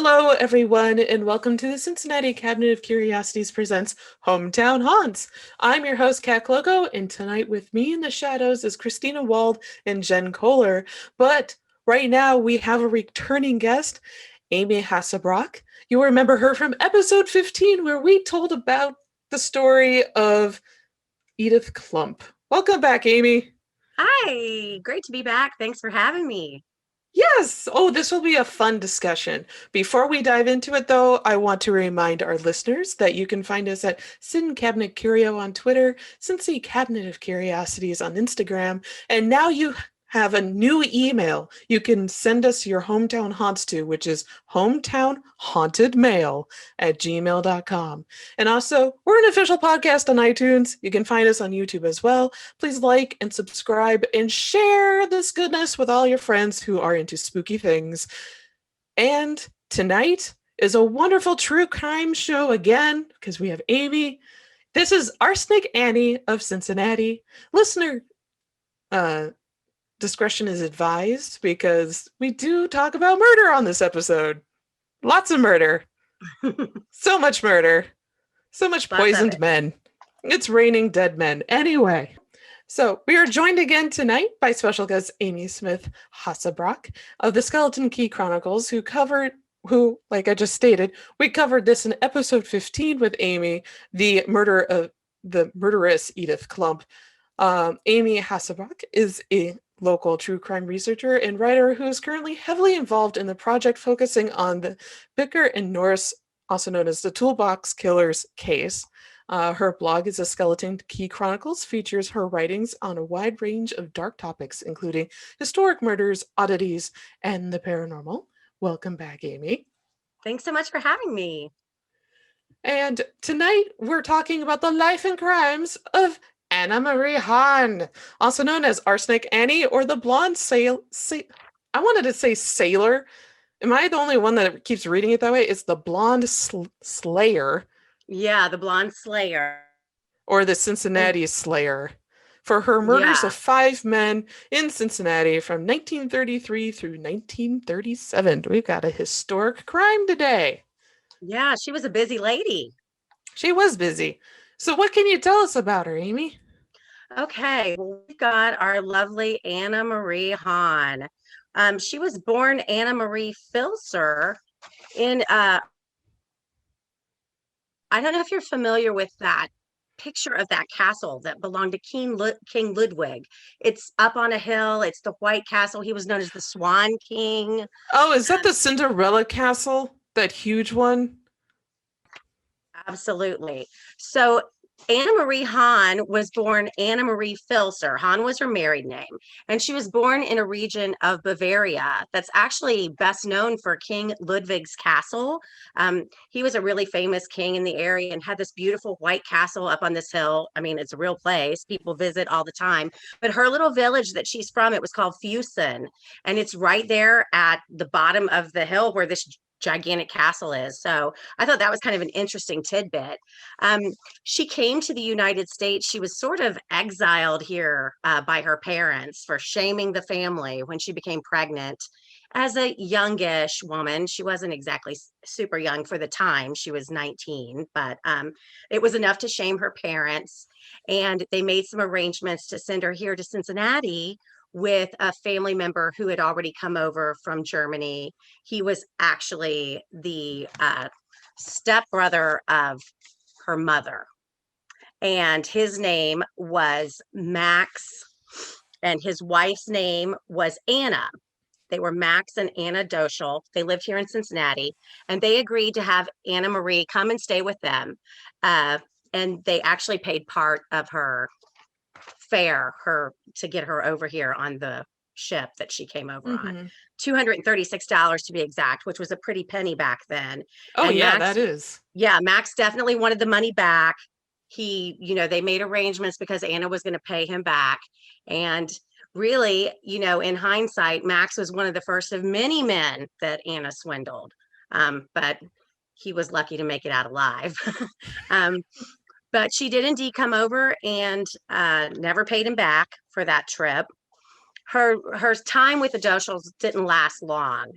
Hello, everyone, and welcome to the Cincinnati Cabinet of Curiosities presents Hometown Haunts. I'm your host, Kat Klogo, and tonight with me in the shadows is Christina Wald and Jen Kohler. But right now we have a returning guest, Amy Hasselbrock. You'll remember her from episode 15, where we told about the story of Edith Klump. Welcome back, Amy. Hi, great to be back. Thanks for having me. Yes. Oh, this will be a fun discussion. Before we dive into it, though, I want to remind our listeners that you can find us at Sin Cabinet Curio on Twitter, Cincy Cabinet of Curiosities on Instagram, and now you have a new email you can send us your hometown haunts to, which is hometownhauntedmail@gmail.com. And also, we're an official podcast on iTunes. You can find us on YouTube as well. Please like and subscribe and share this goodness with all your friends who are into spooky things. And tonight is a wonderful true crime show again, because we have Amy. This is Arsenic Annie of Cincinnati. Listener discretion is advised because we do talk about murder on this episode. Lots of murder. So much murder. So much poisoned men. It's raining dead men. Anyway, so we are joined again tonight by special guest Amy Smith Hasselbrock of the Skeleton Key Chronicles, who, like I just stated, we covered this in episode 15 with Amy, the murderess Edith Klump. Amy Hasselbrock is a local true crime researcher and writer who is currently heavily involved in the project focusing on the Bicker and Norris, also known as the Toolbox Killers case. Her blog is the Skeleton Key Chronicles, features her writings on a wide range of dark topics, including historic murders, oddities, and the paranormal. Welcome back, Amy. Thanks so much for having me. And tonight we're talking about the life and crimes of Anna Marie Hahn, also known as Arsenic Annie or the Blonde Sailor. I wanted to say Sailor. Am I the only one that keeps reading it that way? It's the Blonde Slayer. Yeah, the Blonde Slayer. Or the Cincinnati Slayer. For her murders of 5 men in Cincinnati from 1933 through 1937. We've got a historic crime today. Yeah, she was a busy lady. She was busy. So what can you tell us about her, Amy? Okay, well, we've got our lovely Anna Marie Hahn. She was born Anna Marie Filser in, I don't know if you're familiar with that picture of that castle that belonged to King Ludwig. It's up on a hill. It's the White Castle. He was known as the Swan King. Oh, is that the Cinderella Castle? That huge one? Absolutely. So Anna Marie Hahn was born Anna Marie Filser. Hahn was her married name, and she was born in a region of Bavaria that's actually best known for King Ludwig's castle. He was a really famous king in the area and had this beautiful white castle up on this hill. I mean, it's a real place. People visit all the time. But her little village that she's from, it was called Fusen, and it's right there at the bottom of the hill where this gigantic castle is. So I thought that was kind of an interesting tidbit. She came to the United States. She was sort of exiled here by her parents for shaming the family when she became pregnant as a youngish woman. She wasn't exactly super young for the time. She was 19, but it was enough to shame her parents. And they made some arrangements to send her here to Cincinnati with a family member who had already come over from Germany. He was actually the stepbrother of her mother. And his name was Max, and his wife's name was Anna. They were Max and Anna Doschel. They lived here in Cincinnati, and they agreed to have Anna Marie come and stay with them. And they actually paid part of her fare to get her over here on the ship that she came over on. $236 to be exact, which was a pretty penny back then. Oh, and yeah, Max, that is. Yeah, Max definitely wanted the money back. They made arrangements because Anna was going to pay him back. And really, in hindsight, Max was one of the first of many men that Anna swindled. But he was lucky to make it out alive. But she did indeed come over and never paid him back for that trip. Her time with the Doschels didn't last long.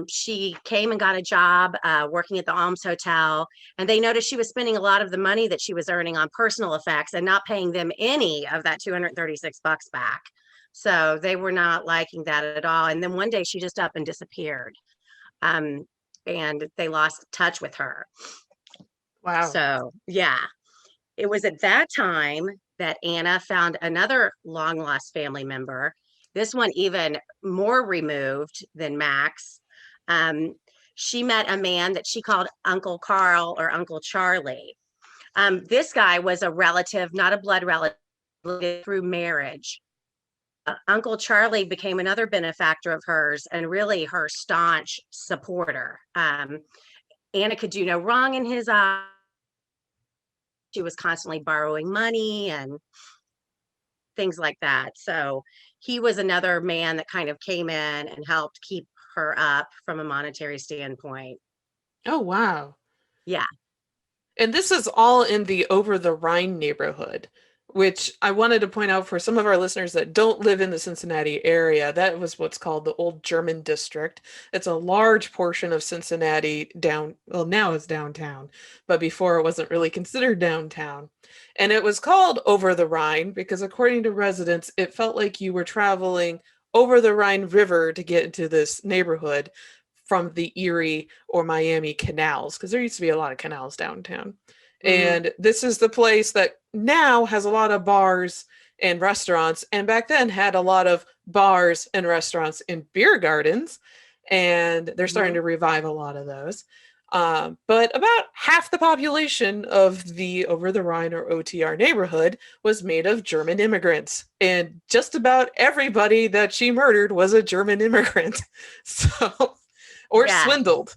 She came and got a job working at the Alms Hotel, and they noticed she was spending a lot of the money that she was earning on personal effects and not paying them any of that $236 back. So they were not liking that at all. And then one day she just up and disappeared, um, and they lost touch with her. Wow. So yeah, it was at that time that Anna found another long lost family member, this one even more removed than Max. Um, she met a man that she called Uncle Carl or Uncle Charlie. This guy was a relative, not a blood relative, through marriage. Uncle Charlie became another benefactor of hers and really her staunch supporter. Anna could do no wrong in his eyes. She was constantly borrowing money and things like that. So he was another man that kind of came in and helped keep her up from a monetary standpoint. Oh, wow. Yeah. And this is all in the Over-the-Rhine neighborhood, which I wanted to point out for some of our listeners that don't live in the Cincinnati area. That was what's called the Old German District. It's a large portion of Cincinnati down, well, now it's downtown, but before it wasn't really considered downtown. And it was called Over the Rhine because, according to residents, it felt like you were traveling over the Rhine River to get into this neighborhood from the Erie or Miami canals, because there used to be a lot of canals downtown. Mm-hmm. And this is the place that now has a lot of bars and restaurants, and back then had a lot of bars and restaurants and beer gardens. And they're starting Mm-hmm. to revive a lot of those. But about half the population of the Over the Rhine or OTR neighborhood was made of German immigrants. And just about everybody that she murdered was a German immigrant. So, or Yeah, swindled.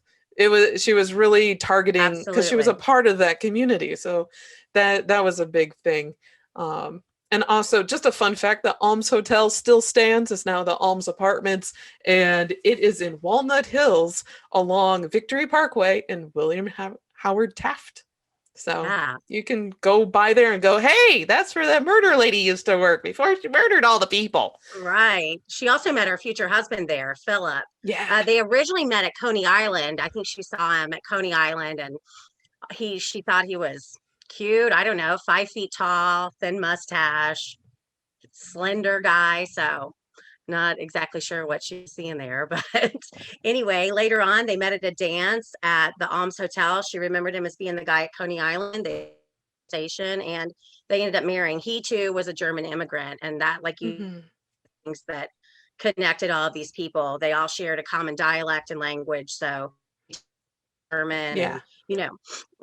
She was really targeting because she was a absolutely. part of that community. So that was a big thing. Um, and also, just a fun fact: the Alms Hotel still stands. It's now the Alms Apartments, and it is in Walnut Hills along Victory Parkway and William Howard Taft. So Yeah, you can go by there and go, "Hey, that's where that murder lady used to work before she murdered all the people." right. She also met her future husband there, Philip. Yeah. They originally met at Coney Island. I think she saw him at Coney Island, and she thought he was cute. I don't know, 5 feet tall, thin mustache, slender guy. So not exactly sure what she's seeing there, but anyway, later on they met at a dance at the Alms Hotel. She remembered him as being the guy at Coney Island station, and they ended up marrying. He too was a German immigrant, and that, like, you, Hmm. things that connected all of these people. They all shared a common dialect and language. So German, Yeah. and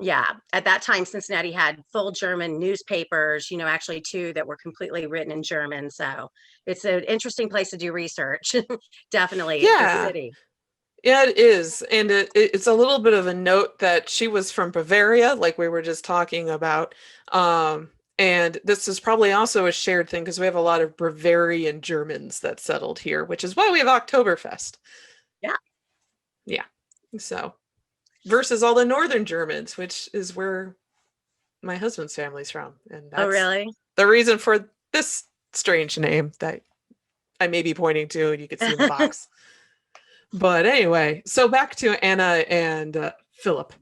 yeah, at that time Cincinnati had full German newspapers, actually two that were completely written in German. So it's an interesting place to do research. Definitely the Yeah. city. Yeah, it is. And it's a little bit of a note that she was from Bavaria, like we were just talking about. And this is probably also a shared thing because we have a lot of Bavarian Germans that settled here, which is why we have Oktoberfest. Yeah. Yeah. So, versus all the Northern Germans, which is where my husband's family's from. And Oh, that's really? the reason for this strange name that I may be pointing to, and you can see in the box. But anyway, so back to Anna and Philip.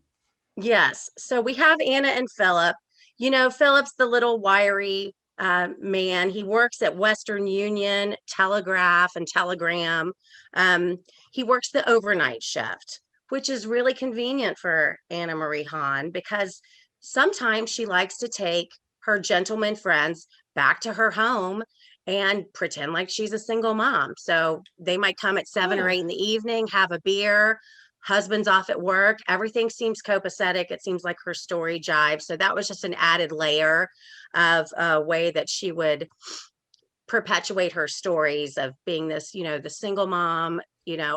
Yes. So we have Anna and Philip. Philip's the little wiry man. He works at Western Union, Telegraph, and Telegram. Um, he works the overnight shift, which is really convenient for Anna Marie Hahn because sometimes she likes to take her gentleman friends back to her home and pretend like she's a single mom. So they might come at 7 or 8 Ah, in the evening, have a beer, husband's off at work, everything seems copacetic. It seems like her story jives. So that was just an added layer of a way that she would perpetuate her stories of being this, the single mom,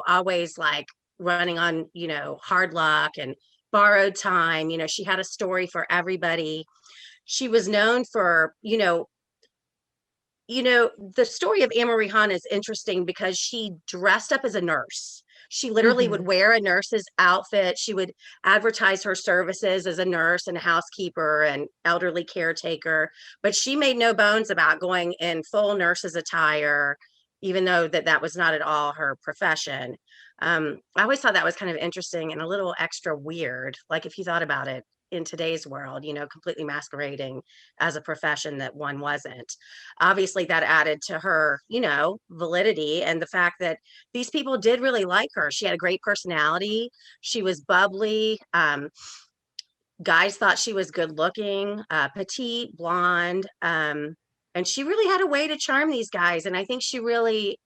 always like running on, hard luck and borrowed time. She had a story for everybody. She was known for, the story of Anne-Marie Hahn is interesting because she dressed up as a nurse. She literally would mm-hmm. wear a nurse's outfit. She would advertise her services as a nurse and a housekeeper and elderly caretaker, but she made no bones about going in full nurse's attire, even though that was not at all her profession. I always thought that was kind of interesting and a little extra weird. Like if you thought about it in today's world, completely masquerading as a profession that one wasn't. Obviously, that added to her, validity and the fact that these people did really like her. She had a great personality. She was bubbly. Guys thought she was good looking, petite, blonde. And she really had a way to charm these guys. And I think she really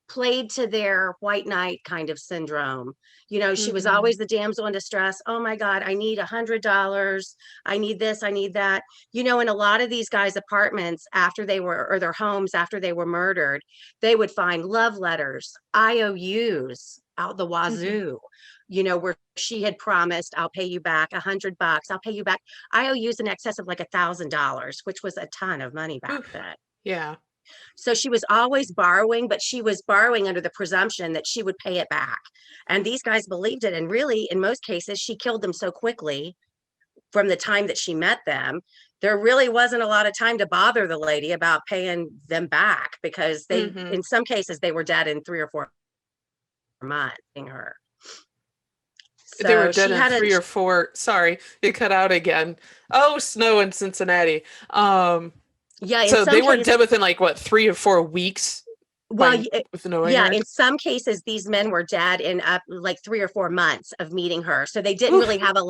played to their white knight kind of syndrome. She was Mm-hmm. always the damsel in distress. Oh my God, I need $100. I need this, I need that. In a lot of these guys' apartments after they were, or their homes after they were murdered, they would find love letters, IOUs out the Mm-hmm. wazoo, where she had promised, I'll pay you back $100. I'll pay you back. IOUs in excess of like $1,000, which was a ton of money back Oof. then. Yeah. So she was always borrowing, but she was borrowing under the presumption that she would pay it back. And these guys believed it. And really, in most cases, she killed them so quickly from the time that she met them. There really wasn't a lot of time to bother the lady about paying them back because Mm-hmm. in some cases, they were dead in 3 or 4 months. Her. They were So dead she in had a, 3 or 4. Sorry, it cut out again. Oh, snow in Cincinnati. yeah, in So they some were cases, dead within like what, 3 or 4 weeks well, by with knowing yeah, her. in some cases, these men were dead in up like 3 or 4 months of meeting her. So they didn't really Oof. have a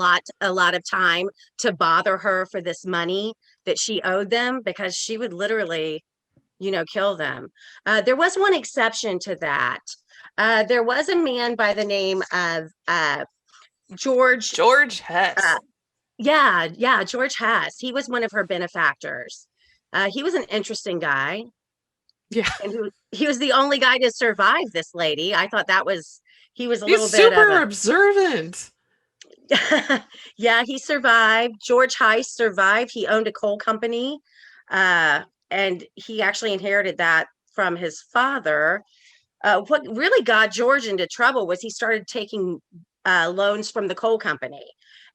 lot of time to bother her for this money that she owed them because she would literally, kill them. There was one exception to that. There was a man by the name of George. George Uh, Hess. yeah, George Haas. He was one of her benefactors. He was an interesting guy. Yeah. And he was the only guy to survive this lady. I thought he was a He's little bit of super a observant. yeah, he survived. George Heiss survived. He owned a coal company. Uh, and he actually inherited that from his father. What really got George into trouble was he started taking loans from the coal company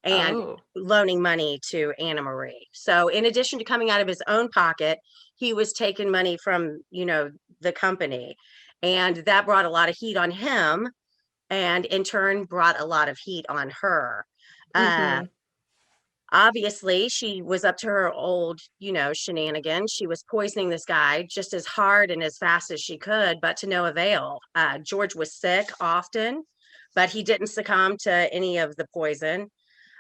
and Oh. loaning money to Anna Marie. So, in addition to coming out of his own pocket, he was taking money from, the company. And that brought a lot of heat on him and in turn brought a lot of heat on her. Uh, Mm-hmm. Obviously, she was up to her old, shenanigans. She was poisoning this guy just as hard and as fast as she could, but to no avail. George was sick often, but he didn't succumb to any of the poison.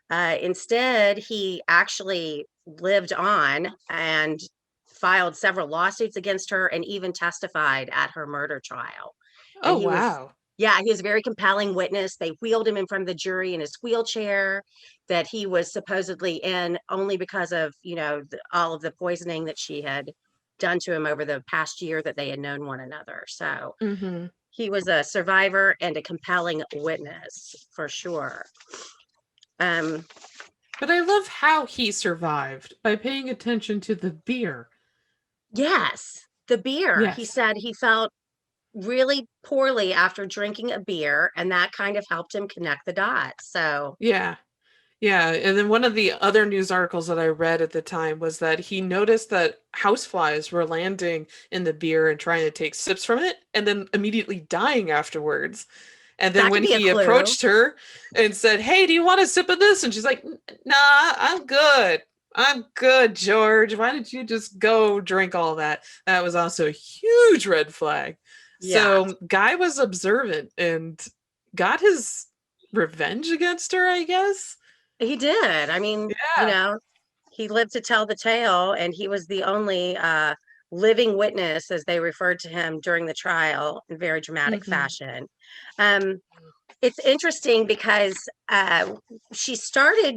Instead, he actually lived on and filed several lawsuits against her and even testified at her murder trial. And Oh, wow. yeah, he was a very compelling witness. They wheeled him in front of the jury in his wheelchair that he was supposedly in only because of, all of the poisoning that she had done to him over the past year that they had known one another. So Mm-hmm. he was a survivor and a compelling witness for sure. Um, But I love how he survived by paying attention to the beer. yes, the beer. He Yes. said he felt really poorly after drinking a beer, and that kind of helped him connect the dots. So, Yeah. Yeah, and then one of the other news articles that I read at the time was that he noticed that houseflies were landing in the beer and trying to take sips from it and then immediately dying afterwards. And then that could when be a he clue. approached her and said, "Hey, do you want a sip of this?" And she's like, "Nah, I'm good. I'm good, George. Why did you just go drink all that?" That was also a huge red flag. Yeah, So, Guy was observant and got his revenge against her, I guess. he did. I mean, Yeah. he lived to tell the tale, and he was the only living witness, as they referred to him during the trial in very dramatic Hmm. fashion. Um, it's interesting because she started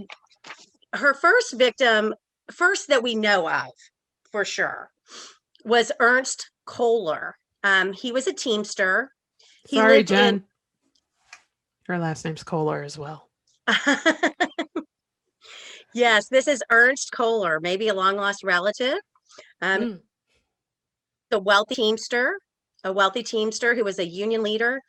her first victim, first that we know of for sure, was Ernst Kohler. He was a Teamster. He Sorry, lived in, Jen. Her last name's Kohler as well. yes, this is Ernst Kohler, maybe a long lost relative. Um, Mm. the wealthy Teamster. a wealthy teamster who was a union leader.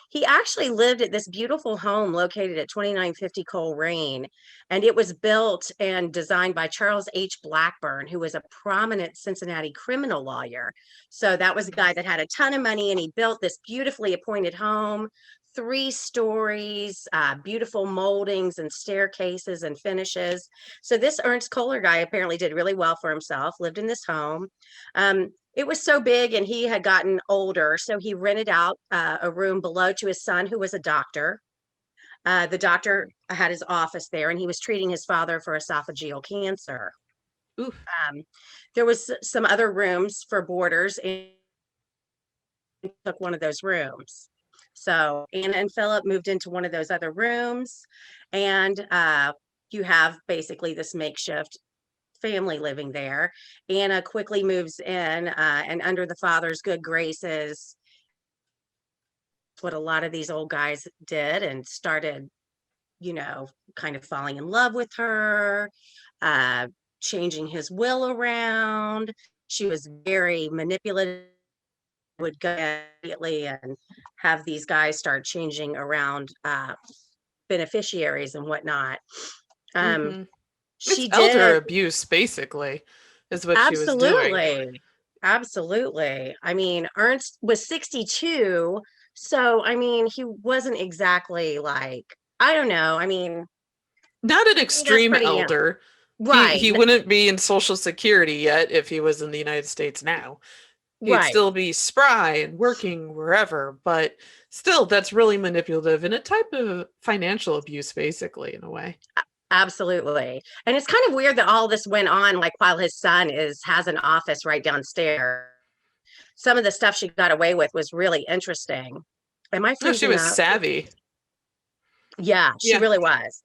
He actually lived at this beautiful home located at 2950 Coleraine, and it was built and designed by Charles H. Blackburn, who was a prominent Cincinnati criminal lawyer. So that was a guy that had a ton of money, and he built this beautifully appointed home, 3 stories, beautiful moldings and staircases and finishes. So this Ernst Kohler guy apparently did really well for himself, lived in this home. It was so big and he had gotten older, so he rented out a room below to his son, who was a doctor. The doctor had his office there, and he was treating his father for esophageal cancer. Ooh. There was some other rooms for boarders, and he took one of those rooms. So Anna and Philip moved into one of those other rooms, and you have basically this makeshift family living there. Anna quickly moves in, and under the father's good graces, what a lot of these old guys did, and started, kind of falling in love with her, changing his will around. She was very manipulative, would go immediately and have these guys start changing around beneficiaries and whatnot. Mm-hmm. It's She elder did. abuse, basically, is what she was doing. Absolutely. I mean, Ernst was 62, so I mean, he wasn't exactly like, I don't know. I mean, Not an that's extreme pretty young. elder. Right. He wouldn't be in Social Security yet if he was in the United States now. He'd Right. still be spry and working wherever, but still, that's really manipulative and a type of financial abuse, basically, in a way. Absolutely. And it's kind of weird that all this went on like while his son has an office right downstairs. Some of the stuff she got away with was really interesting. Am I No, she freezing was up? savvy. Yeah, she Yeah. really was.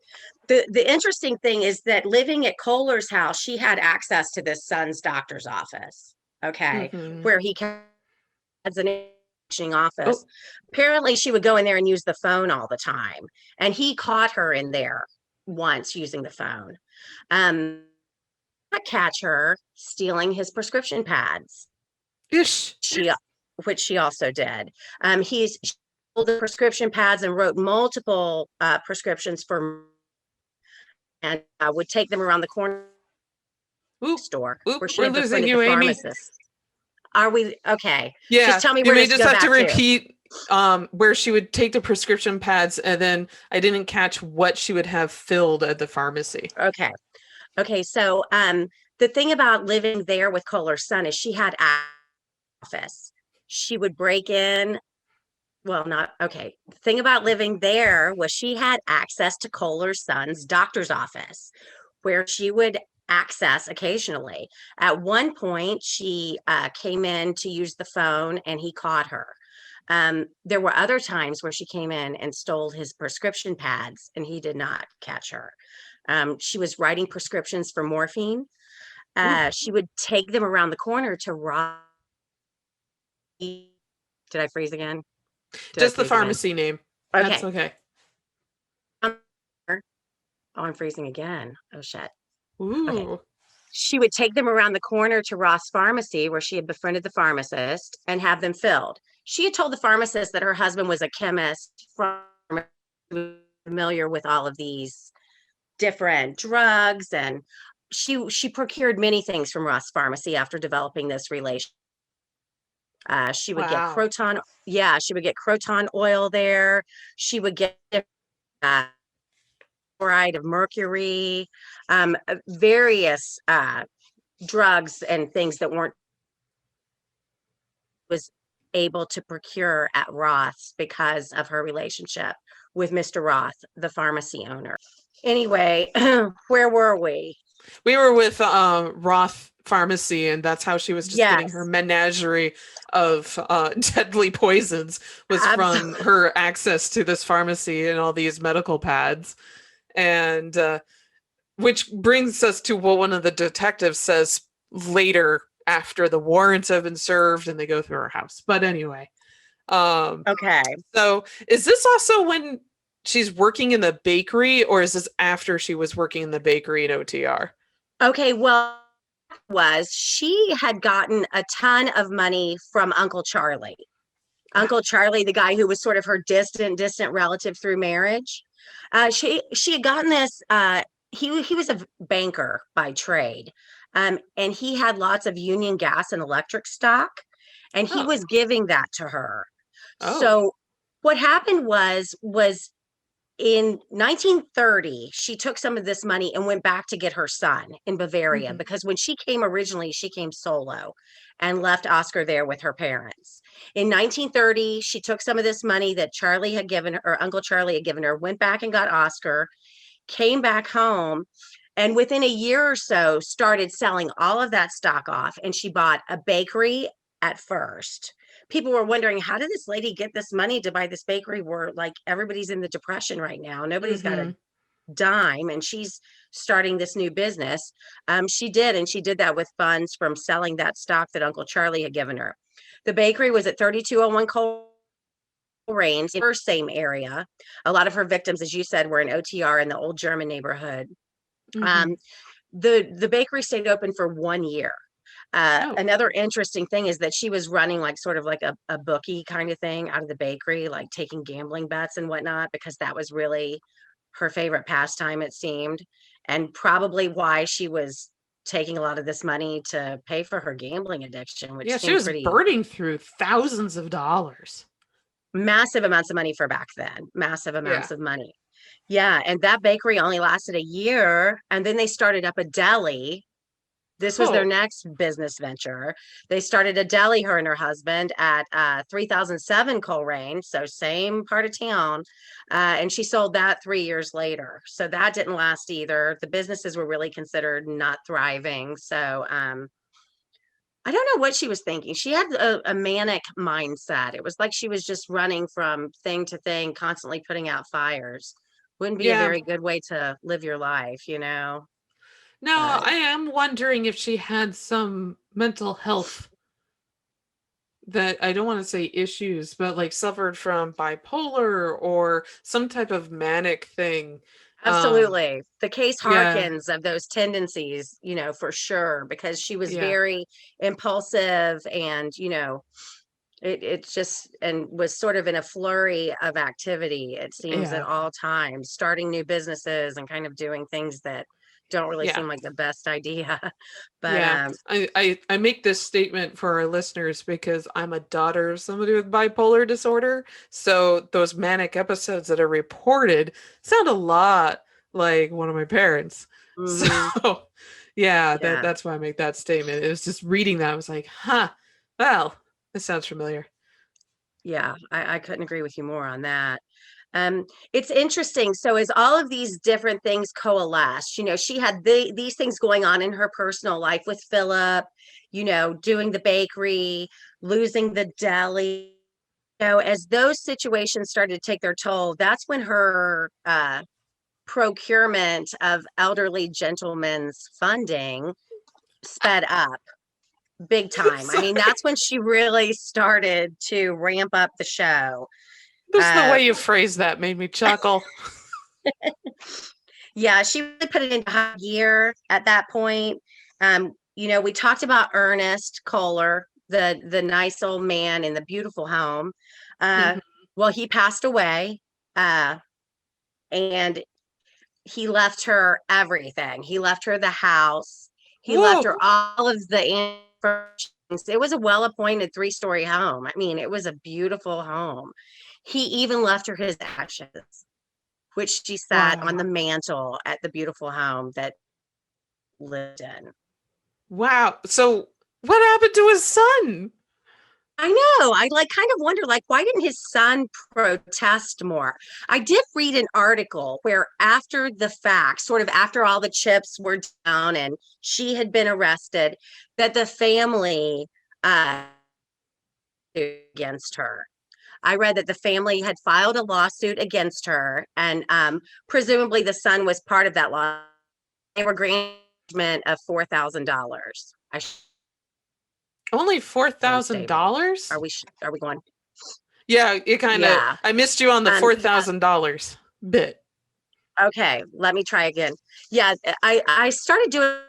The interesting thing is that living at Kohler's house, she had access to this son's doctor's office. Okay, Mm-hmm. where he has an imaging office. Oh, Apparently, she would go in there and use the phone all the time, and he caught her in there once using the phone. I catch her stealing his prescription pads. ish. She, which she also did. He's the prescription pads and wrote multiple prescriptions for, and would take them around the corner Oop, store oop, where she we're had losing befriended the you, Amy. pharmacist. Are we okay? Just Yeah, tell me you where may to just go have to back to. repeat where she would take the prescription pads, and then I didn't catch what she would have filled at the pharmacy. Okay. Okay. So the thing about living there with Kohler's son is she had office. She would break in. Well, not okay. The thing about living there was she had access to Kohler's son's doctor's office, where she would access occasionally. At one point, she came in to use the phone, and he caught her. There were other times where she came in and stole his prescription pads, and he did not catch her. She was writing prescriptions for morphine. Ooh, She would take them around the corner to rob. Did I freeze again? Did I just the freeze again? pharmacy name. That's Okay. okay. Oh, I'm freezing again. Oh, shit. Okay. Ooh, She would take them around the corner to Ross Pharmacy, where she had befriended the pharmacist, and have them filled. She had told the pharmacist that her husband was a chemist, familiar with all of these different drugs, and she procured many things from Ross Pharmacy after developing this relation. She would get wow. croton, yeah, she would get croton oil there. She would get uh, chloride of mercury, various drugs and things that weren't was able to procure at Roth's because of her relationship with Mr. Roth, the pharmacy owner. Anyway, where were we? We were with Roth Pharmacy, and that's how she was just getting her Yes, menagerie of deadly poisons was from absolutely. her access to this pharmacy and all these medical pads. And which brings us to what one of the detectives says later after the warrants have been served and they go through her house. But anyway, Okay. so is this also when she's working in the bakery, or is this after she was working in the bakery in OTR? Okay. Well, was she had gotten a ton of money from Uncle Charlie. Uncle Charlie, the guy who was sort of her distant relative through marriage. She had gotten this. He was a banker by trade, and he had lots of Union Gas and Electric stock, and he Oh. was giving that to her. Oh. So what happened was in 1930, she took some of this money and went back to get her son in Bavaria, because when she came originally, she came solo and left Oscar there with her parents. In 1930, she took some of this money that Charlie had given her, or Uncle Charlie had given her, went back and got Oscar, came back home, and within a year or so started selling all of that stock off. And she bought a bakery at first. People were wondering, how did this lady get this money to buy this bakery where like everybody's in the depression right now? Nobody's got a dime, and she's starting this new business. She did, and she did that with funds from selling that stock that Uncle Charlie had given her. The bakery was at 3201 Coleraine, in her same area. A lot of her victims, as you said, were in OTR in the old German neighborhood. The bakery stayed open for 1 year. Another interesting thing is that she was running like sort of like a bookie kind of thing out of the bakery, like taking gambling bets and whatnot, because that was really her favorite pastime, it seemed, and probably why she was taking a lot of this money to pay for her gambling addiction, which Yeah, she seemed was pretty burning through thousands of dollars. massive amounts of money for back then. Massive Yeah. amounts of money. Yeah, and that bakery only lasted a year, and then they started up a deli. This was their Oh. next business venture. They started a deli, her and her husband, at 3007 Coleraine, so same part of town. And she sold that 3 years later. So that didn't last either. The businesses were really considered not thriving. So I don't know what she was thinking. She had a manic mindset. It was like she was just running from thing to thing, constantly putting out fires. Wouldn't be a Yeah. very good way to live your life, you know? No, But I am wondering if she had some mental health that, I don't want to say issues, but like suffered from bipolar or some type of manic thing. absolutely. The case Yeah, harkens of those tendencies, you know, for sure, because she was yeah, very impulsive and, it's just, and was sort of in a flurry of activity, it seems, at yeah, all times, starting new businesses and kind of doing things that don't really yeah. seem like the best idea. But Yeah, I make this statement for our listeners because I'm a daughter of somebody with bipolar disorder. So those manic episodes that are reported sound a lot like one of my parents. mhm, So yeah, yeah. that's why I make that statement. It was just reading that, I was like, huh, well, this sounds familiar. Yeah, I couldn't agree with you more on that. It's interesting. So as all of these different things coalesced, she had these things going on in her personal life with Philip, doing the bakery, losing the deli. As those situations started to take their toll, that's when her procurement of elderly gentlemen's funding sped up big time. I mean, Sorry. that's when she really started to ramp up the show. Just the Uh, way you phrased that made me chuckle. yeah, she really put it into high gear at that point. We talked about Ernest Kohler, the nice old man in the beautiful home. Uh, Mhm. well, he passed away, and he left her everything. He left her the house. He left her Whoa. all of the furnishings. It was a well-appointed three-story home. I mean, it was a beautiful home. He even left her his ashes, which she sat on the Wow. mantle at the beautiful home that lived in. Wow. So what happened to his son? I know. I like kind of wonder, like, why didn't his son protest more? I did read an article where after the fact, sort of after all the chips were down and she had been arrested, that the family against her. I read that the family had filed a lawsuit against her, and presumably the son was part of that law. They were granted of $4,000. I Only unstable. Are $4,000? we are we going? Yeah, it kind of, Yeah. I missed you on the Yeah. $4,000 bit. Okay. Let me try again. Yeah. I started doing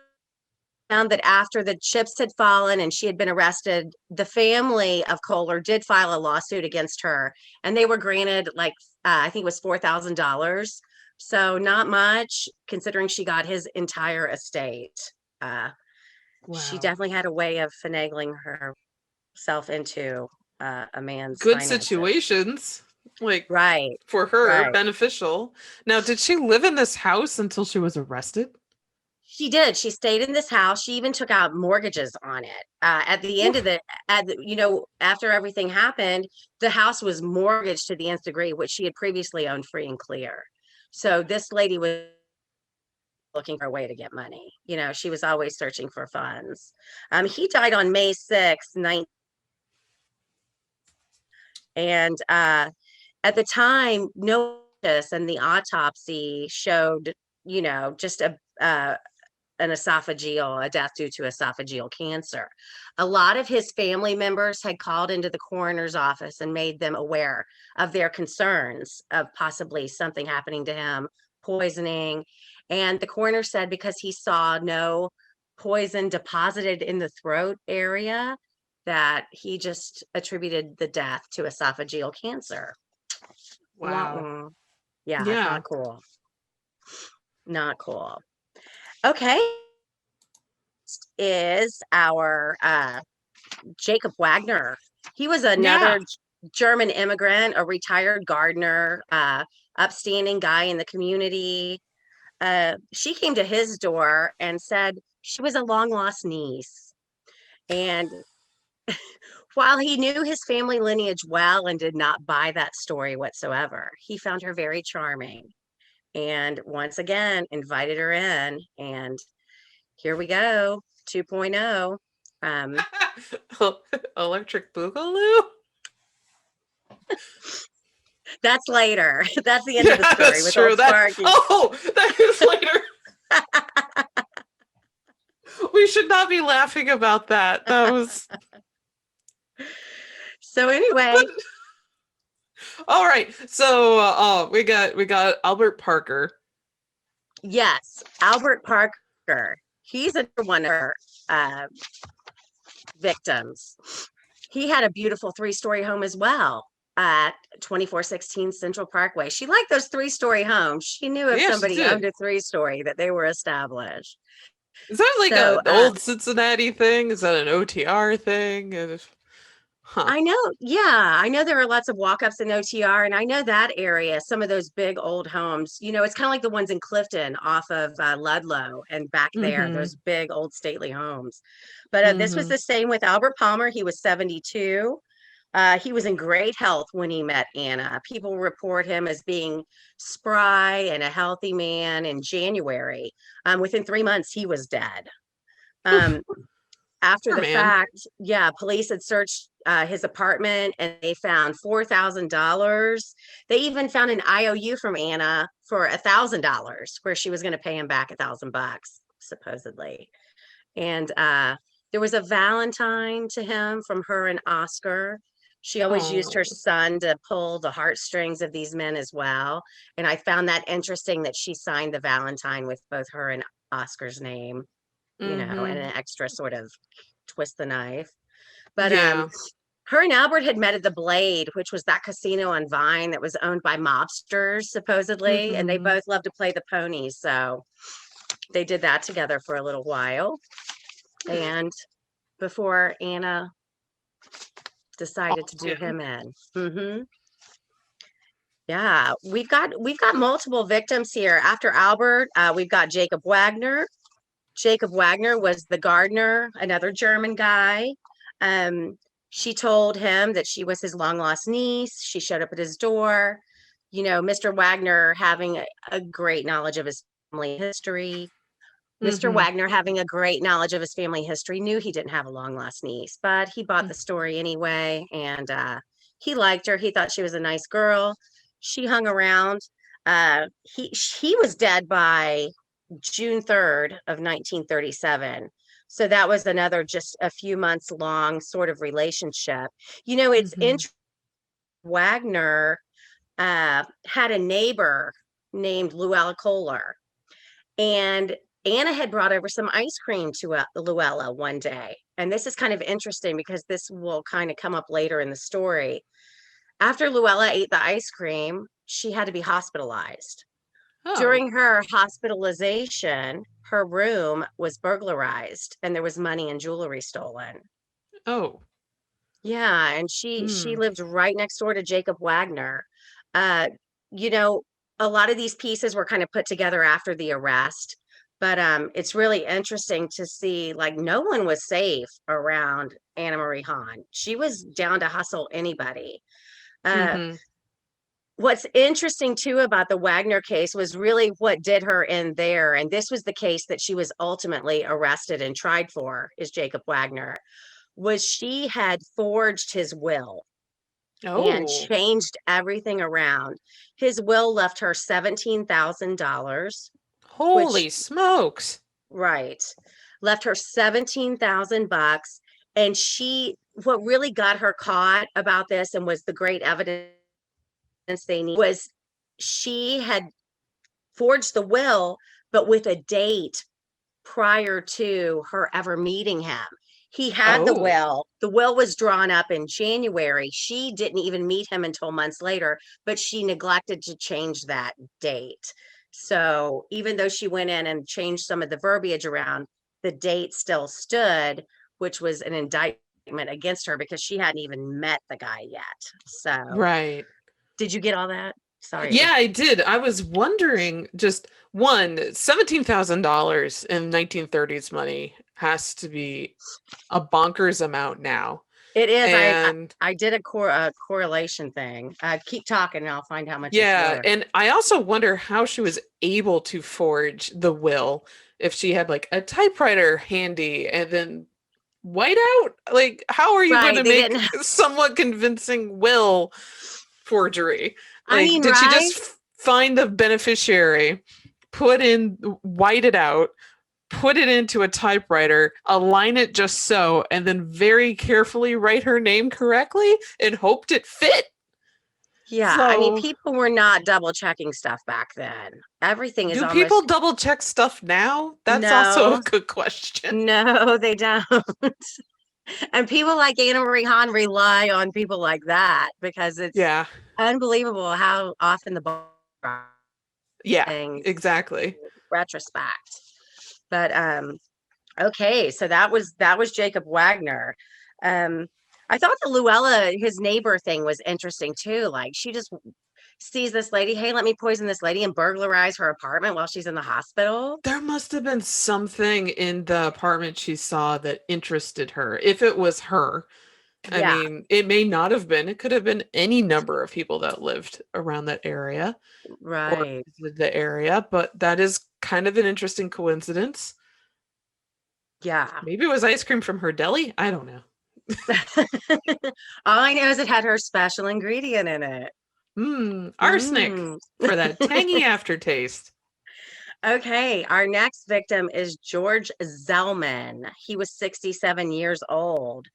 found that after the chips had fallen and she had been arrested, the family of Kohler did file a lawsuit against her, and they were granted like I think it was $4,000. So not much considering she got his entire estate. Uh, she Wow. definitely had a way of finagling herself into a man's Good finances. situations, like Right, for her, right. beneficial. Now, did she live in this house until she was arrested? She did. She stayed in this house. She even took out mortgages on it. At the end of Oof. the, after everything happened, the house was mortgaged to the nth degree, which she had previously owned free and clear. So this lady was looking for a way to get money. She was always searching for funds. He died on May 6th, and at the time, notice and the autopsy showed, just a death due to esophageal cancer. A lot of his family members had called into the coroner's office and made them aware of their concerns of possibly something happening to him, poisoning. And the coroner said because he saw no poison deposited in the throat area, that he just attributed the death to esophageal cancer. Wow. Yeah, Yeah. not cool. Not cool. Okay. Is our Jacob Wagner. He was Yeah. another German immigrant, a retired gardener, upstanding guy in the community. She came to his door and said she was a long lost niece. And while he knew his family lineage well and did not buy that story whatsoever, he found her very charming and once again invited her in. And here we go, 2.0. Electric Boogaloo? That's later. That's the end of Yeah, the story that's with old true. Sparky. That is later. We should not be laughing about that. That was So but anyway, all right. So we got Albert Parker. yes, Albert Parker. He's another one of her uh, victims. He had a beautiful three-story home as well at 2416 Central Parkway. She liked those three-story homes. She knew if Yeah, she somebody owned did. a three-story that they were established. Is that like So an old Cincinnati thing? Is that an OTR thing? Huh. I know, yeah, I know there are lots of walk-ups in OTR, and I know that area, some of those big old homes, it's kind of like the ones in Clifton off of Ludlow and back there, Mm-hmm. those big old stately homes. But this was Mm-hmm. the same with Albert Palmer. He was 72. He was in great health when he met Anna. People report him as being spry and a healthy man in January. Within 3 months, he was dead. Um, After Poor the man. fact, yeah, police had searched his apartment and they found $4,000. They even found an IOU from Anna for $1,000, where she was going to pay him back $1,000, supposedly. And there was a Valentine to him from her and Oscar. She always used her Oh. son to pull the heartstrings of these men as well. And I found that interesting that she signed the Valentine with both her and Oscar's name, and Mm-hmm. an extra sort of twist the knife. But Yeah. her and Albert had met at the Blade, which was that casino on Vine that was owned by mobsters, supposedly, and they Mm-hmm. both loved to play the ponies. So they did that together for a little while. Hmm. And before Anna decided to Off do him. him in. Yeah, we've got multiple victims here. After Albert, we've got Jacob Wagner. Jacob Wagner was the gardener, another German guy. Um, she told him that she was his long lost niece. She showed up at his door. Mr. Wagner having a great knowledge of his family history. Mr. Mm-hmm. Wagner, having a great knowledge of his family history, knew he didn't have a long lost niece, but he bought the story anyway. And he liked her. He thought she was a nice girl. She hung around. He was dead by June 3rd of 1937. So that was another just a few months long sort of relationship. It's Mm-hmm. interesting. Wagner had a neighbor named Luella Kohler. And Anna had brought over some ice cream to Luella one day. And this is kind of interesting because this will kind of come up later in the story. After Luella ate the ice cream, she had to be hospitalized. Oh. During her hospitalization, her room was burglarized and there was money and jewelry stolen. Oh. Yeah, and she Hmm. lived right next door to Jacob Wagner. Uh, you know, a lot of these pieces were kind of put together after the arrest, but it's really interesting to see like no one was safe around Anna Marie Hahn. She was down to hustle anybody. Uh, Mm-hmm. what's interesting too about the Wagner case was really what did her in there, and this was the case that she was ultimately arrested and tried for, is Jacob Wagner, was she had forged his will and Oh. changed everything around. His will left her $17,000, which, Holy smokes. right, left her 17,000 bucks. And what really got her caught about this and was the great evidence they need was she had forged the will, but with a date prior to her ever meeting him. He had the Oh. will. The will was drawn up in January. She didn't even meet him until months later, but she neglected to change that date. So even though she went in and changed some of the verbiage around, the date still stood, which was an indictment against her because she hadn't even met the guy yet. So Right. did you get all that? Sorry, it Yeah, was I did. I was wondering, just one, $17,000 in 1930s money has to be a bonkers amount now. It is. And I did a correlation thing. Keep talking, and I'll find how much it's yeah, worth. and I also wonder how she was able to forge the will if she had like a typewriter handy and then whiteout. Like, how are you going Right? to They make didn't. somewhat convincing will forgery? I Like, mean, did she right? just find the beneficiary, white it out, put it into a typewriter, align it just so, and then very carefully write her name correctly and hoped it fit? Yeah. I mean, So, people were not double checking stuff back then. Everything is do people almost double check stuff now? That's also a no, good question. no, they don't. And people like Anna Marie Hahn rely on people like that because it's Yeah. unbelievable how often the Yeah, things exactly. retrospect. But okay, so that was Jacob Wagner. Um, I thought the Luella, his neighbor thing was interesting too. Like she just sees this lady, hey, let me poison this lady and burglarize her apartment while she's in the hospital. There must have been something in the apartment she saw that interested her, if it was her. I Yeah, mean, it may not have been. It could have been any number of people that lived around that area or right. visited the area, but that is kind of an interesting coincidence. Yeah. Maybe it was ice cream from her deli. I don't know. All I know is it had her special ingredient in it. Arsenic Mm. for that tangy aftertaste. Okay, our next victim is George Zellman. He was 67 years old.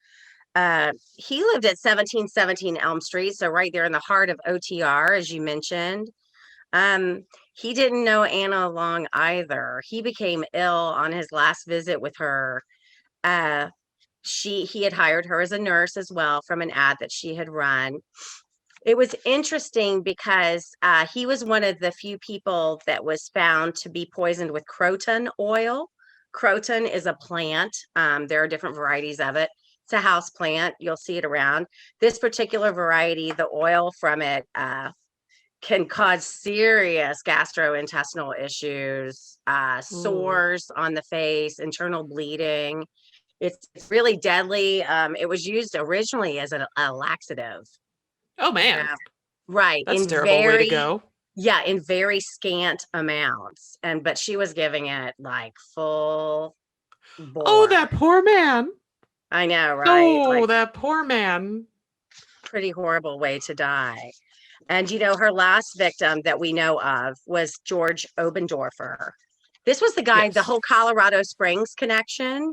He lived at 1717 Elm Street, so right there in the heart of OTR, as you mentioned. Um, he didn't know Anna long either. He became ill on his last visit with her. Uh, he had hired her as a nurse as well from an ad that she had run. It was interesting because he was one of the few people that was found to be poisoned with croton oil. Croton is a plant. There are different varieties of it. It's a house plant. You'll see it around. This particular variety, the oil from it can cause serious gastrointestinal issues, Ooh. sores on the face, internal bleeding. It's really deadly. It was used originally as a laxative. Oh man, Yeah. Right. that's a terrible way to go. In very scant amounts. And but she was giving it like full Oh, bore. that poor man. I know, right? Oh, Like that poor man. pretty horrible way to die. And her last victim that we know of was George Obendorfer. This was the guy, the Yes. whole Colorado Springs connection.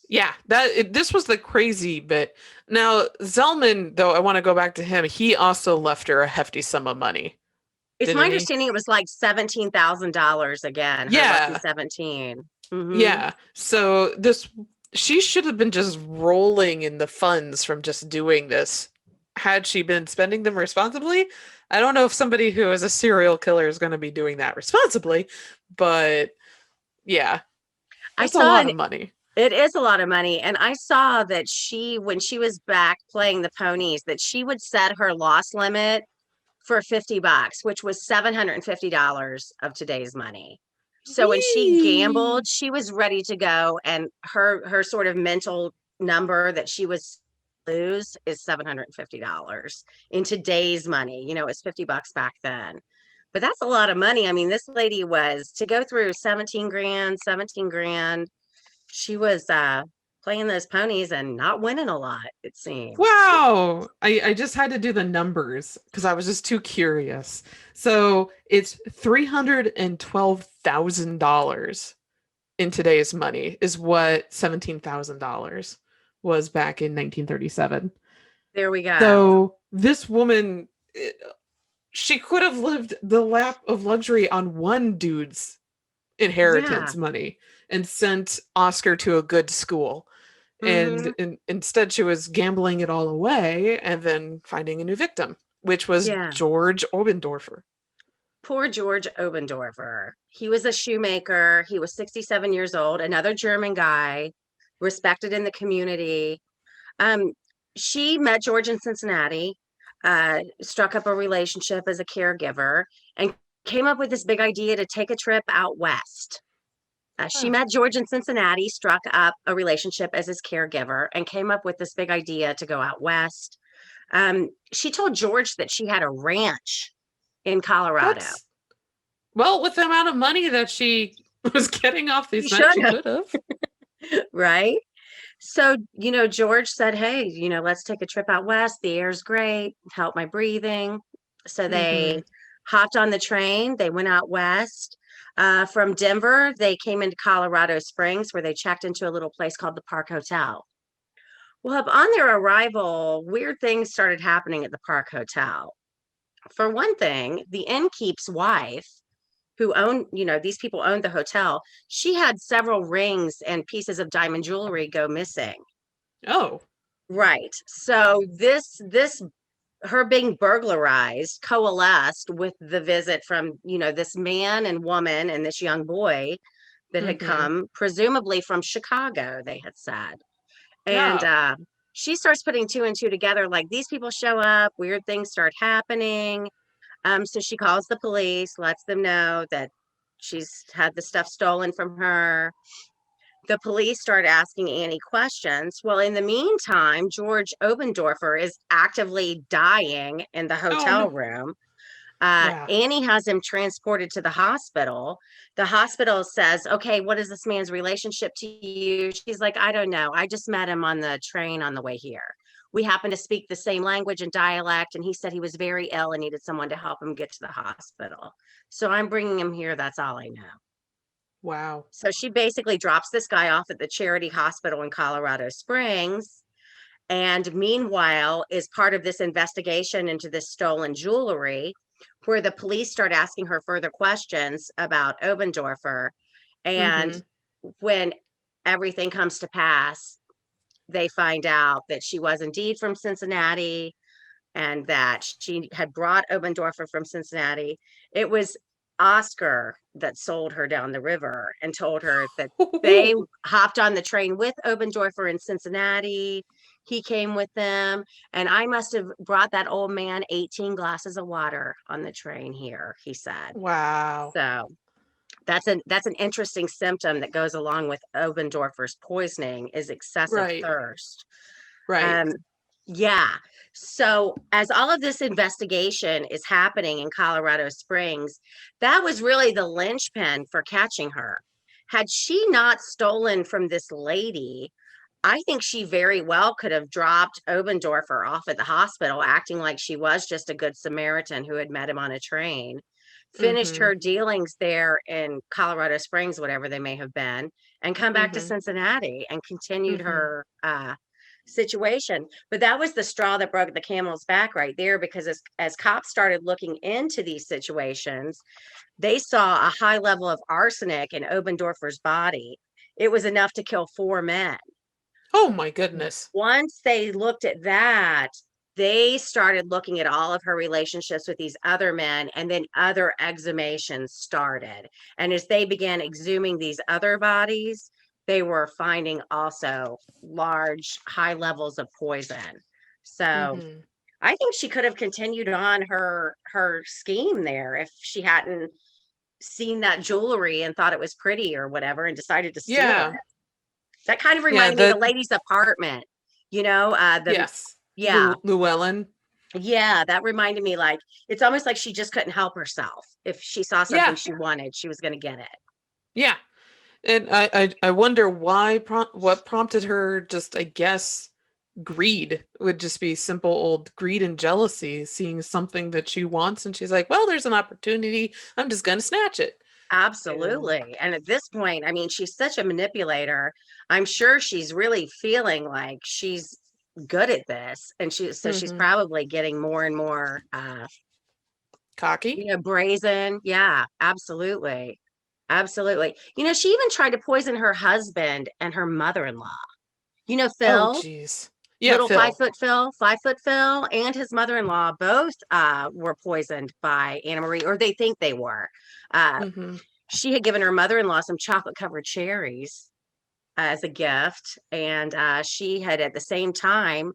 Yeah, this was the crazy bit. Now, Zellman, though, I want to go back to him. He also left her a hefty sum of money. It's my didn't he? understanding it was like $17,000 again, her lucky Yeah. 17. Mm-hmm. Yeah. So she should have been just rolling in the funds from just doing this. Had she been spending them responsibly, I don't know if somebody who is a serial killer is going to be doing that responsibly, but yeah, I that's a saw lot an of money. It is a lot of money. And I saw that when she was back playing the ponies, that she would set her loss limit for $50, which was $750 of today's money. So when she Whee! gambled, she was ready to go. And her sort of mental number that she was lose is $750 in today's money. It's $50 back then. But that's a lot of money. I mean, this lady was to go through 17 grand. She was playing those ponies and not winning a lot, it seems. Wow. I just had to do the numbers because I was just too curious. So it's $312,000 in today's money is what $17,000 was back in 1937. There we go. So this woman, she could have lived the lap of luxury on one dude's Yeah. inheritance money and sent Oscar to a good school. Hmm. Instead, she was gambling it all away and then finding a new victim, which was Yeah. George Obendorfer. Poor George Obendorfer. He was a shoemaker. He was 67 years old, another German guy, respected in the community. Um, she met George in Cincinnati, struck up a relationship as a caregiver, and came up with this big idea to take a trip out west. She Huh. met George in Cincinnati, struck up a relationship as his caregiver, and came up with this big idea to go out west. She told George that she had a ranch in Colorado. That's, well, with the amount of money that she was getting off She these men, should she have, could have. right? So, George said, hey, let's take a trip out west. The air's great, help my breathing. So Hmm. they hopped on the train. They went out west. From Denver, they came into Colorado Springs where they checked into a little place called the Park Hotel. Well, upon their arrival, weird things started happening at the Park Hotel. For one thing, the innkeep's wife, who owned, these people owned the hotel, she had several rings and pieces of diamond jewelry go missing. Oh. Right. So this her being burglarized coalesced with the visit from, this man and woman and this young boy that had Hmm. come, presumably from Chicago, they had said. And Oh. she starts putting two and two together, like these people show up, weird things start happening. So she calls the police, lets them know that she's had the stuff stolen from her. The police start asking Annie questions. Well, in the meantime, George Obendorfer is actively dying in the Oh no. hotel room. Yeah. Annie has him transported to the hospital. The hospital says, okay, what is this man's relationship to you? She's like, I don't know. I just met him on the train on the way here. We happen to speak the same language and dialect, and he said he was very ill and needed someone to help him get to the hospital. So I'm bringing him here. That's all I know. Wow. So she basically drops this guy off at the charity hospital in Colorado Springs. And meanwhile, is part of this investigation into this stolen jewelry, where the police start asking her further questions about Obendorfer. And Hmm. when everything comes to pass, they find out that she was indeed from Cincinnati and that she had brought Obendorfer from Cincinnati. It was Oscar that sold her down the river and told her that they hopped on the train with Obendorfer in Cincinnati. He came with them, and I must have brought that old man 18 glasses of water on the train here, he said. Wow. So that's an interesting symptom that goes along with Obendorfer's poisoning is excessive Right. thirst. Right. Um, yeah. So as all of this investigation is happening in Colorado Springs, that was really the linchpin for catching her. Had she not stolen from this lady, I think she very well could have dropped Obendorfer off at the hospital, acting like she was just a good Samaritan who had met him on a train, finished Hmm. her dealings there in Colorado Springs, whatever they may have been, and come back to Hmm. Cincinnati and continued Hmm. her situation. But that was the straw that broke the camel's back right there, because as cops started looking into these situations, they saw a high level of arsenic in Obendorfer's body. It was enough to kill 4 men. Oh my goodness. Once they looked at that, they started looking at all of her relationships with these other men, and then other exhumations started. And as they began exhuming these other bodies, they were finding also large, high levels of poison. So Hmm. I think she could have continued on her scheme there if she hadn't seen that jewelry and thought it was pretty or whatever and decided to steal it. Yeah. That kind of Yeah. reminded me of the lady's apartment, the Yes. yeah, Llewellyn. yeah, that reminded me, like, it's almost like she just couldn't help herself. If she saw something Yeah. she wanted, she was going to get it. Yeah. And I wonder what prompted her, just, I guess, greed would just be simple old greed and jealousy, seeing something that she wants and she's like, well, there's an opportunity. I'm just gonna snatch it. And Absolutely. And at this point, I mean, she's such a manipulator. I'm sure she's really feeling like she's good at this. And she's hmm probably getting more and more cocky. brazen. Yeah, absolutely. Absolutely. She even tried to poison her husband and her mother-in-law. Oh, Phil, geez. Yeah, little Phil. 5 foot Phil, 5 foot Phil, and his mother-in-law both were poisoned by Anna Marie, or they think they were. Uh, hmm she had given her mother-in-law some chocolate covered cherries as a gift, and she had at the same time,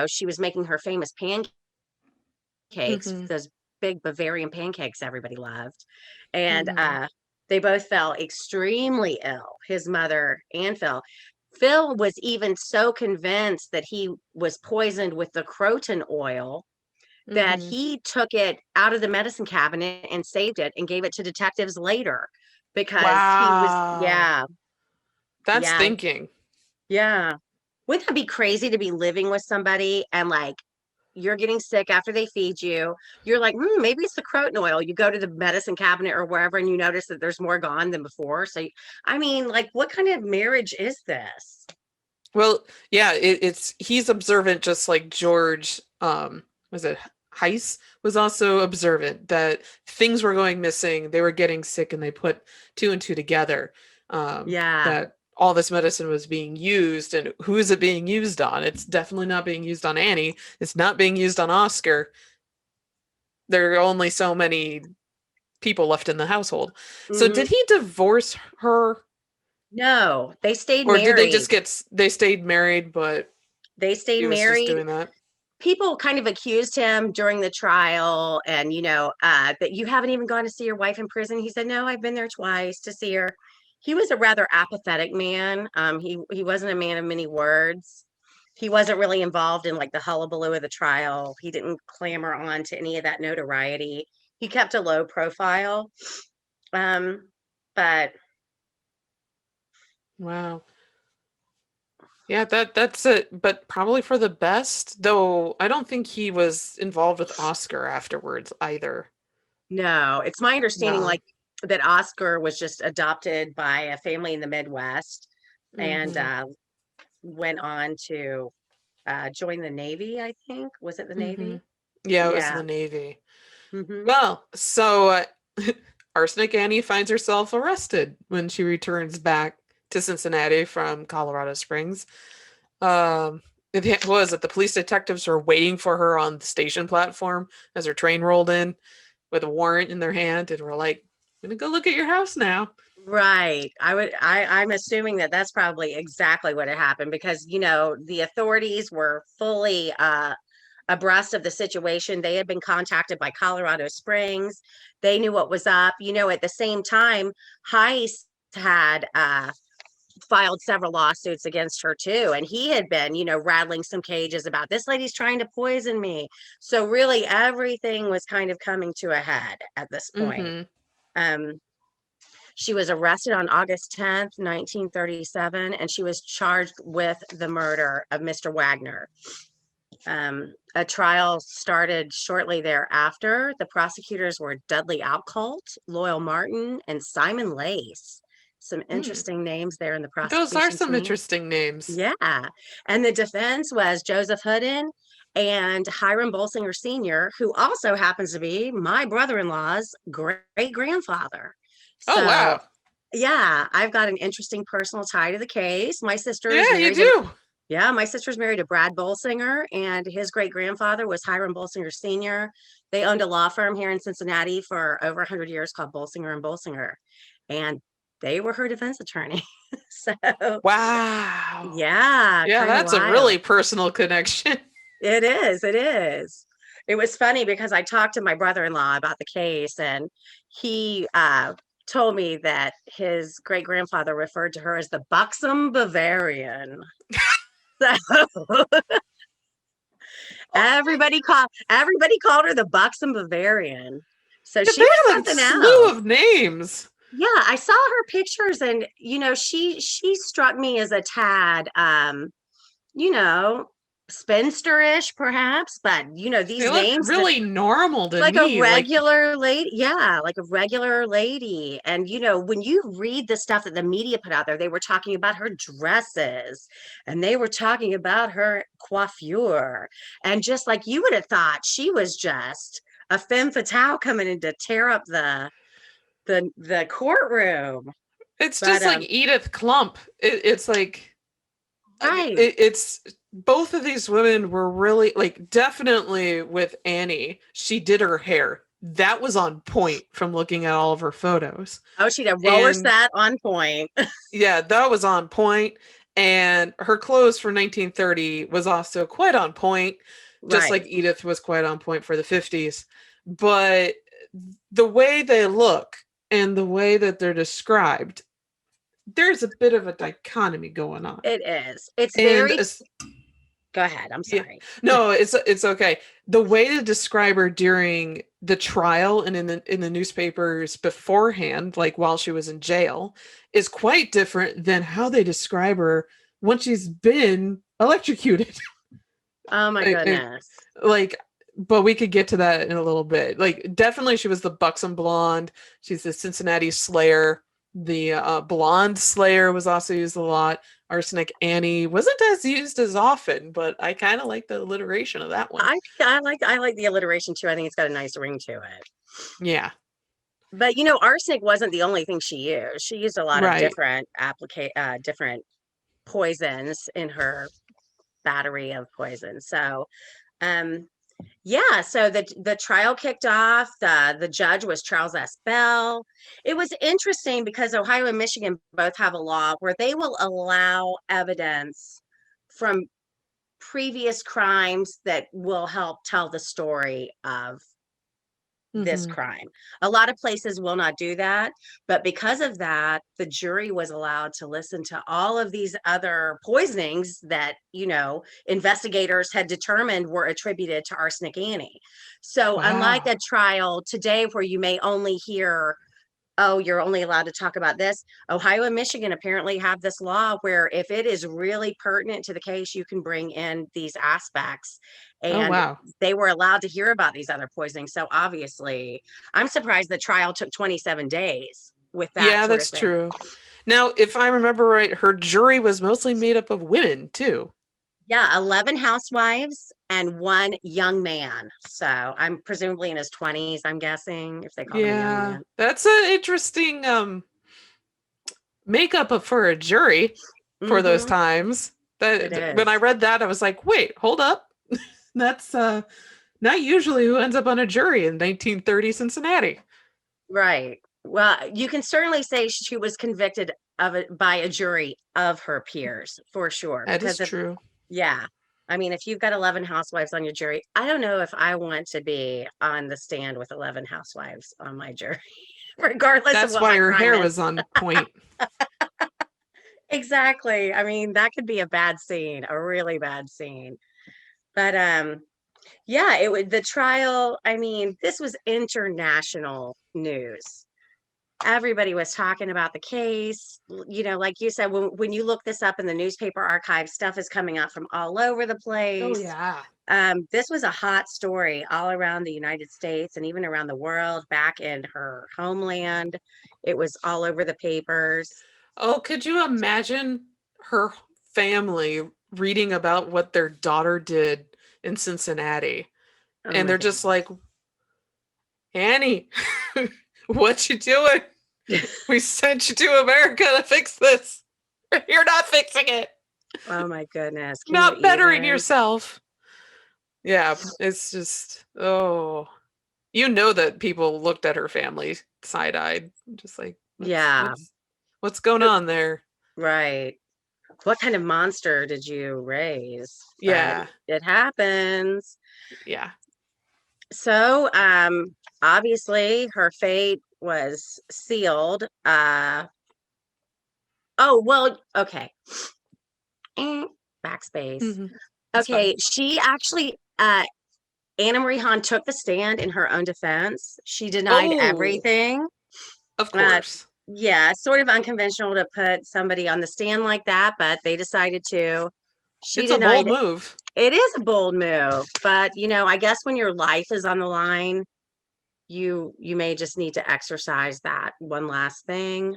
she was making her famous pancakes, hmm those big Bavarian pancakes everybody loved. And hmm they both fell extremely ill, his mother and Phil. Phil was even so convinced that he was poisoned with the croton oil that hmm he took it out of the medicine cabinet and saved it and gave it to detectives later, because he was, Wow. yeah, That's yeah, thinking. yeah. Wouldn't that be crazy to be living with somebody and, like, you're getting sick after they feed you? You're like, maybe it's the croton oil. You go to the medicine cabinet or wherever and you notice that there's more gone than before. So, I mean, like, what kind of marriage is this? Well, yeah, it's he's observant, just like George, was it Heiss was also observant that things were going missing, they were getting sick, and they put two and two together, Yeah, that all this medicine was being used, and who is it being used on? It's definitely not being used on Annie. It's not being used on Oscar. There are only so many people left in the household. So hmm. did he divorce her, No, they stayed or did they married. just they stayed married, but They stayed he was just married. doing that? People kind of accused him during the trial, and that you haven't even gone to see your wife in prison. He said, no, I've been there twice to see her. He was a rather apathetic man. He wasn't a man of many words. He wasn't really involved in, like, the hullabaloo of the trial. He didn't clamor on to any of that notoriety. He kept a low profile. um but Wow. Yeah, that's it, but probably for the best, though I don't think he was involved with Oscar afterwards either. no, it's my understanding, No. like, that Oscar was just adopted by a family in the Midwest, and Mm-hmm. went on to join the Navy, I think. Was it the Mm-hmm. Navy? Yeah, it was Yeah. the Navy. Hmm. Well, so Arsenic Annie finds herself arrested when she returns back to Cincinnati from Colorado Springs. Um, was it the police detectives were waiting for her on the station platform as her train rolled in with a warrant in their hand, and were like, "I'm gonna go look at your house now." Right. I'm assuming that that's probably exactly what had happened, because, the authorities were fully abreast of the situation. They had been contacted by Colorado Springs. They knew what was up. At the same time, Heist had filed several lawsuits against her too, and he had been, rattling some cages about, this lady's trying to poison me. So really everything was kind of coming to a head at this point. Mm-hmm. um she was arrested on August 10th, 1937, and she was charged with the murder of Mr. Wagner. A trial started shortly thereafter. The prosecutors were Dudley Outcalt, Loyal Martin, and Simon Lace. Some Mm. interesting names there in the Those are prosecution some team. interesting names. Yeah. And the defense was Joseph Hooden and Hiram Bolsinger Sr., who also happens to be my brother-in-law's great grandfather. Oh, So, wow. yeah, I've got an interesting personal tie to the case. My sister is Yeah, you married to, do. yeah, my sister's married to Brad Bolsinger, and his great grandfather was Hiram Bolsinger Sr. They owned a law firm here in Cincinnati for over 100 years called Bolsinger and Bolsinger, and they were her defense attorney. So, Wow. yeah, Yeah, kind of that's a wild. really personal connection. It is. It is. It was funny because I talked to my brother-in-law about the case, and he told me that his great grandfather referred to her as the buxom Bavarian. So everybody called her the buxom Bavarian. So Yeah, she they was had a something slew else. of names. Yeah, I saw her pictures, and she struck me as a tad you know, spinsterish perhaps, but They these look names that really normal to like a me. Like, regular lady, yeah, like a regular lady. And when you read the stuff that the media put out there, they were talking about her dresses and they were talking about her coiffure. And just like you would have thought she was just a femme fatale coming in to tear up the courtroom. it's But just like Edith Klump. It's like, right. it's both of these women were really, like, definitely with Annie, she did her hair. That was on point from looking at all of her photos. Oh, she did roller And set on point. yeah, that was on point. And her clothes for 1930 was also quite on point, just like Right. Edith was quite on point for the 50s. But the way they look and the way that they're described, there's a bit of a dichotomy going on. It is. It's And very Go ahead. I'm yeah, sorry. no, it's okay. The way to describe her during the trial and in the newspapers beforehand, like while she was in jail, is quite different than how they describe her when she's been electrocuted. Oh my I- goodness. like, but we could get to that in a little bit. Like, definitely, she was the buxom blonde. She's the Cincinnati Slayer. The blonde Slayer was also used a lot. Arsenic Annie wasn't as used as often, but I kind of like the alliteration of that one. I like the alliteration too. I think it's got a nice ring to it. Yeah, But arsenic wasn't the only thing she used. She used a lot of right. different poisons in her battery of poisons. So, um, yeah, so the trial kicked off. The judge was Charles S. Bell. It was interesting because Ohio and Michigan both have a law where they will allow evidence from previous crimes that will help tell the story of this Hmm. crime. A lot of places will not do that, but because of that, the jury was allowed to listen to all of these other poisonings that, investigators had determined were attributed to Arsenic Annie. So, unlike Wow. a trial today where you may only hear, oh, you're only allowed to talk about this. Ohio and Michigan apparently have this law where if it is really pertinent to the case, you can bring in these aspects. Oh, And wow. they were allowed to hear about these other poisonings. So obviously, I'm surprised the trial took 27 days with that Yeah, sort of that's thing. true. Now, if I remember right, her jury was mostly made up of women too. Yeah, 11 housewives and one young man. So I'm presumably in his 20s, I'm guessing, if they called him a young Yeah, man. that's an interesting makeup for a jury for those Mm-hmm. times. It That when I is. read that, I was like, wait, hold up. That's not usually who ends up on a jury in 1930 Cincinnati. Right. Well, you can certainly say she was convicted of it by a jury of her peers for sure. That is Because true. yeah, I mean, if you've got 11 housewives on your jury, I don't know if I want to be on the stand with 11 housewives on my jury, regardless of That's what why my her crime hair is. was on point. Exactly. I mean, that could be a bad scene, a really bad scene. But yeah, it would the trial, I mean, this was international news. Everybody was talking about the case. Like you said, when you look this up in the newspaper archive, stuff is coming out from all over the Oh place. yeah. This was a hot story all around the United States and even around the world, back in her homeland. It was all over the papers. Oh, could you imagine her family reading about what their daughter did in Cincinnati? Oh And my they're just goodness. like, Annie, what you doing? We sent you to America to fix this. You're not fixing it. Oh my goodness. Can you Not bettering even? yourself. Yeah, it's just, oh. You know that people looked at her family side-eyed, just like, Yeah. what's going on there? Right. What kind of monster did you raise? But Yeah, it happens. yeah. So, obviously her fate was sealed. Oh, well, okay. Backspace. Hmm. It's fine. Okay, she actually Anna Marie Hahn took the stand in her own defense. She denied Oh, everything. of Uh, course. yeah, sort of unconventional to put somebody on the stand like that, but they decided to. She It's a bold denied. move. It is a bold move, but I guess when your life is on the line, you may just need to exercise that one last thing.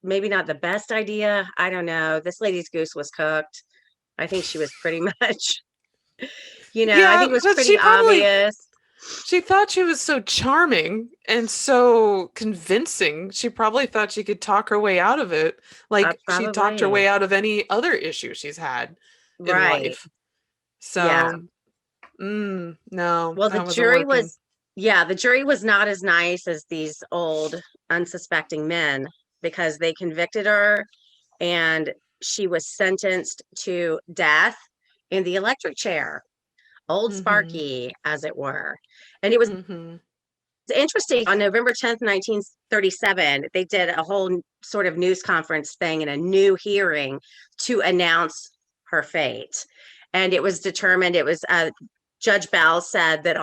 Maybe not the best idea. I don't know. This lady's goose was cooked. I think she was pretty much, I Yeah, think it was but pretty obvious. she thought she was so charming and so convincing. She probably thought she could talk her way out of it, like she talked her way Probably. out of any other issue she's had in Right. life. Yeah. So, no, Well, that wasn't working. the jury was not as nice as these old unsuspecting men because they convicted her and she was sentenced to death in the electric chair, old Mm-hmm. Sparky, as it were. And it was Mm-hmm. interesting. On November 10th, 1937, they did a whole sort of news conference thing and a new hearing to announce her fate. And it was determined, it was Judge Bell said that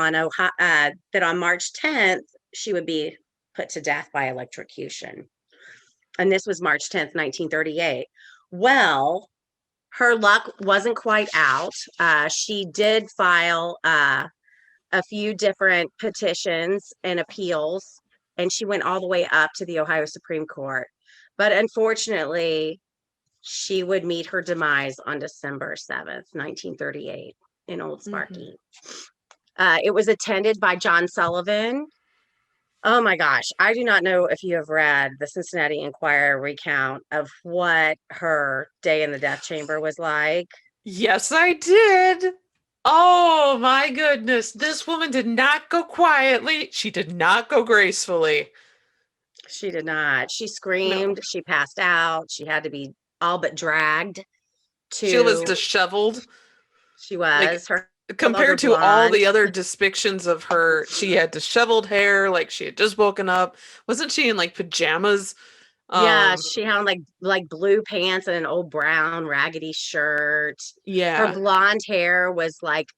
that on March 10th, she would be put to death by electrocution. And this was March 10th, 1938. Well, her luck wasn't quite out. She did file a few different petitions and appeals, and she went all the way up to the Ohio Supreme Court. But unfortunately, she would meet her demise on December 7th, 1938, in Old Mm-hmm. Sparky. It was attended by John Sullivan. Oh my gosh, I do not know if you have read the Cincinnati Enquirer recount of what her day in the death chamber was like. Yes, I did. Oh my goodness. This woman did not go quietly. She did not go gracefully. She did not. She No. screamed, she passed out, she had to be all but dragged She was to, disheveled. she Like was, her no longer compared to all blonde. the other depictions of her, she had disheveled hair, like she had just woken up. Wasn't she in like pajamas? Yeah, Um, she had like blue pants and an old brown raggedy shirt. Her yeah. blonde hair was like,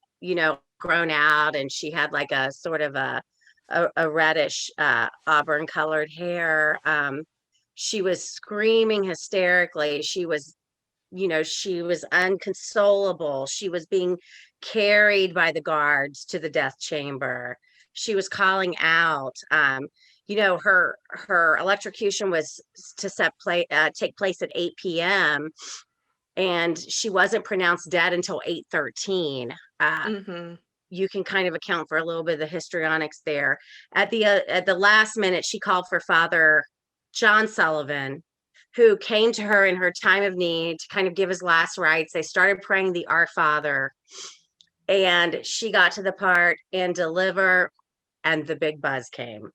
grown out, and she had like a sort of a reddish auburn colored hair. She was screaming hysterically. She was unconsolable. She was being carried by the guards to the death chamber. She was calling out. Her electrocution was take place at 8 p.m. and she wasn't pronounced dead until 8:13. Mm-hmm. You can kind of account for a little bit of the histrionics there. At the last minute, she called for Father John Sullivan, who came to her in her time of need to kind of give his last rites. They started praying the Our Father, and she got to the part and deliver, and the big buzz came.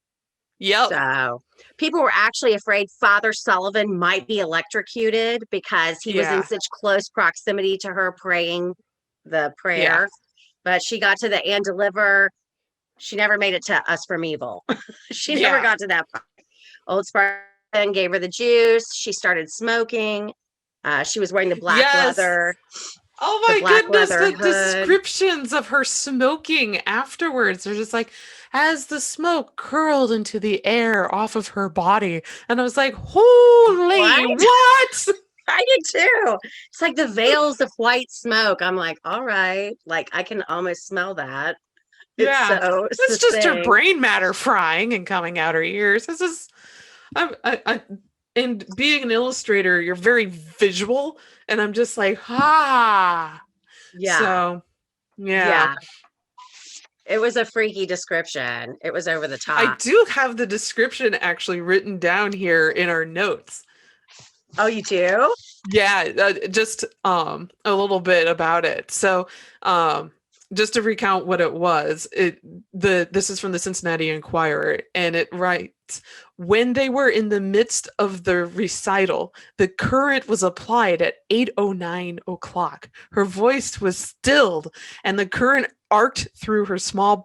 Yep. So people were actually afraid Father Sullivan might be electrocuted because he was in Yeah. such close proximity to her praying the Yeah. prayer. But she got to the and deliver. She never made it to us from evil. She never Yeah. got to that part. Old Spartan gave her the juice. She started smoking. She was wearing Yes. Oh the my black goodness, leather the hood. descriptions of her smoking afterwards are just like as the smoke curled into the air off of her body. And I was like, holy, What? what? I did too. It's like the veils of white smoke. I'm like, all right. Like I can almost smell that. It's Yeah. so It's just her succinct. brain matter frying and coming out her ears. This is, And being an illustrator, you're very visual, and I'm just like, ah. Yeah. So, yeah. Yeah. It was a freaky description. It was over the I top. do have the description actually written down here in our notes. Oh, you do? Yeah, just a little bit about it. So, um just to recount what it was, this is from the Cincinnati Enquirer, and it writes, when they were in the midst of the recital, the current was applied at 8:09 o'clock. Her voice was stilled, and the current arced through her small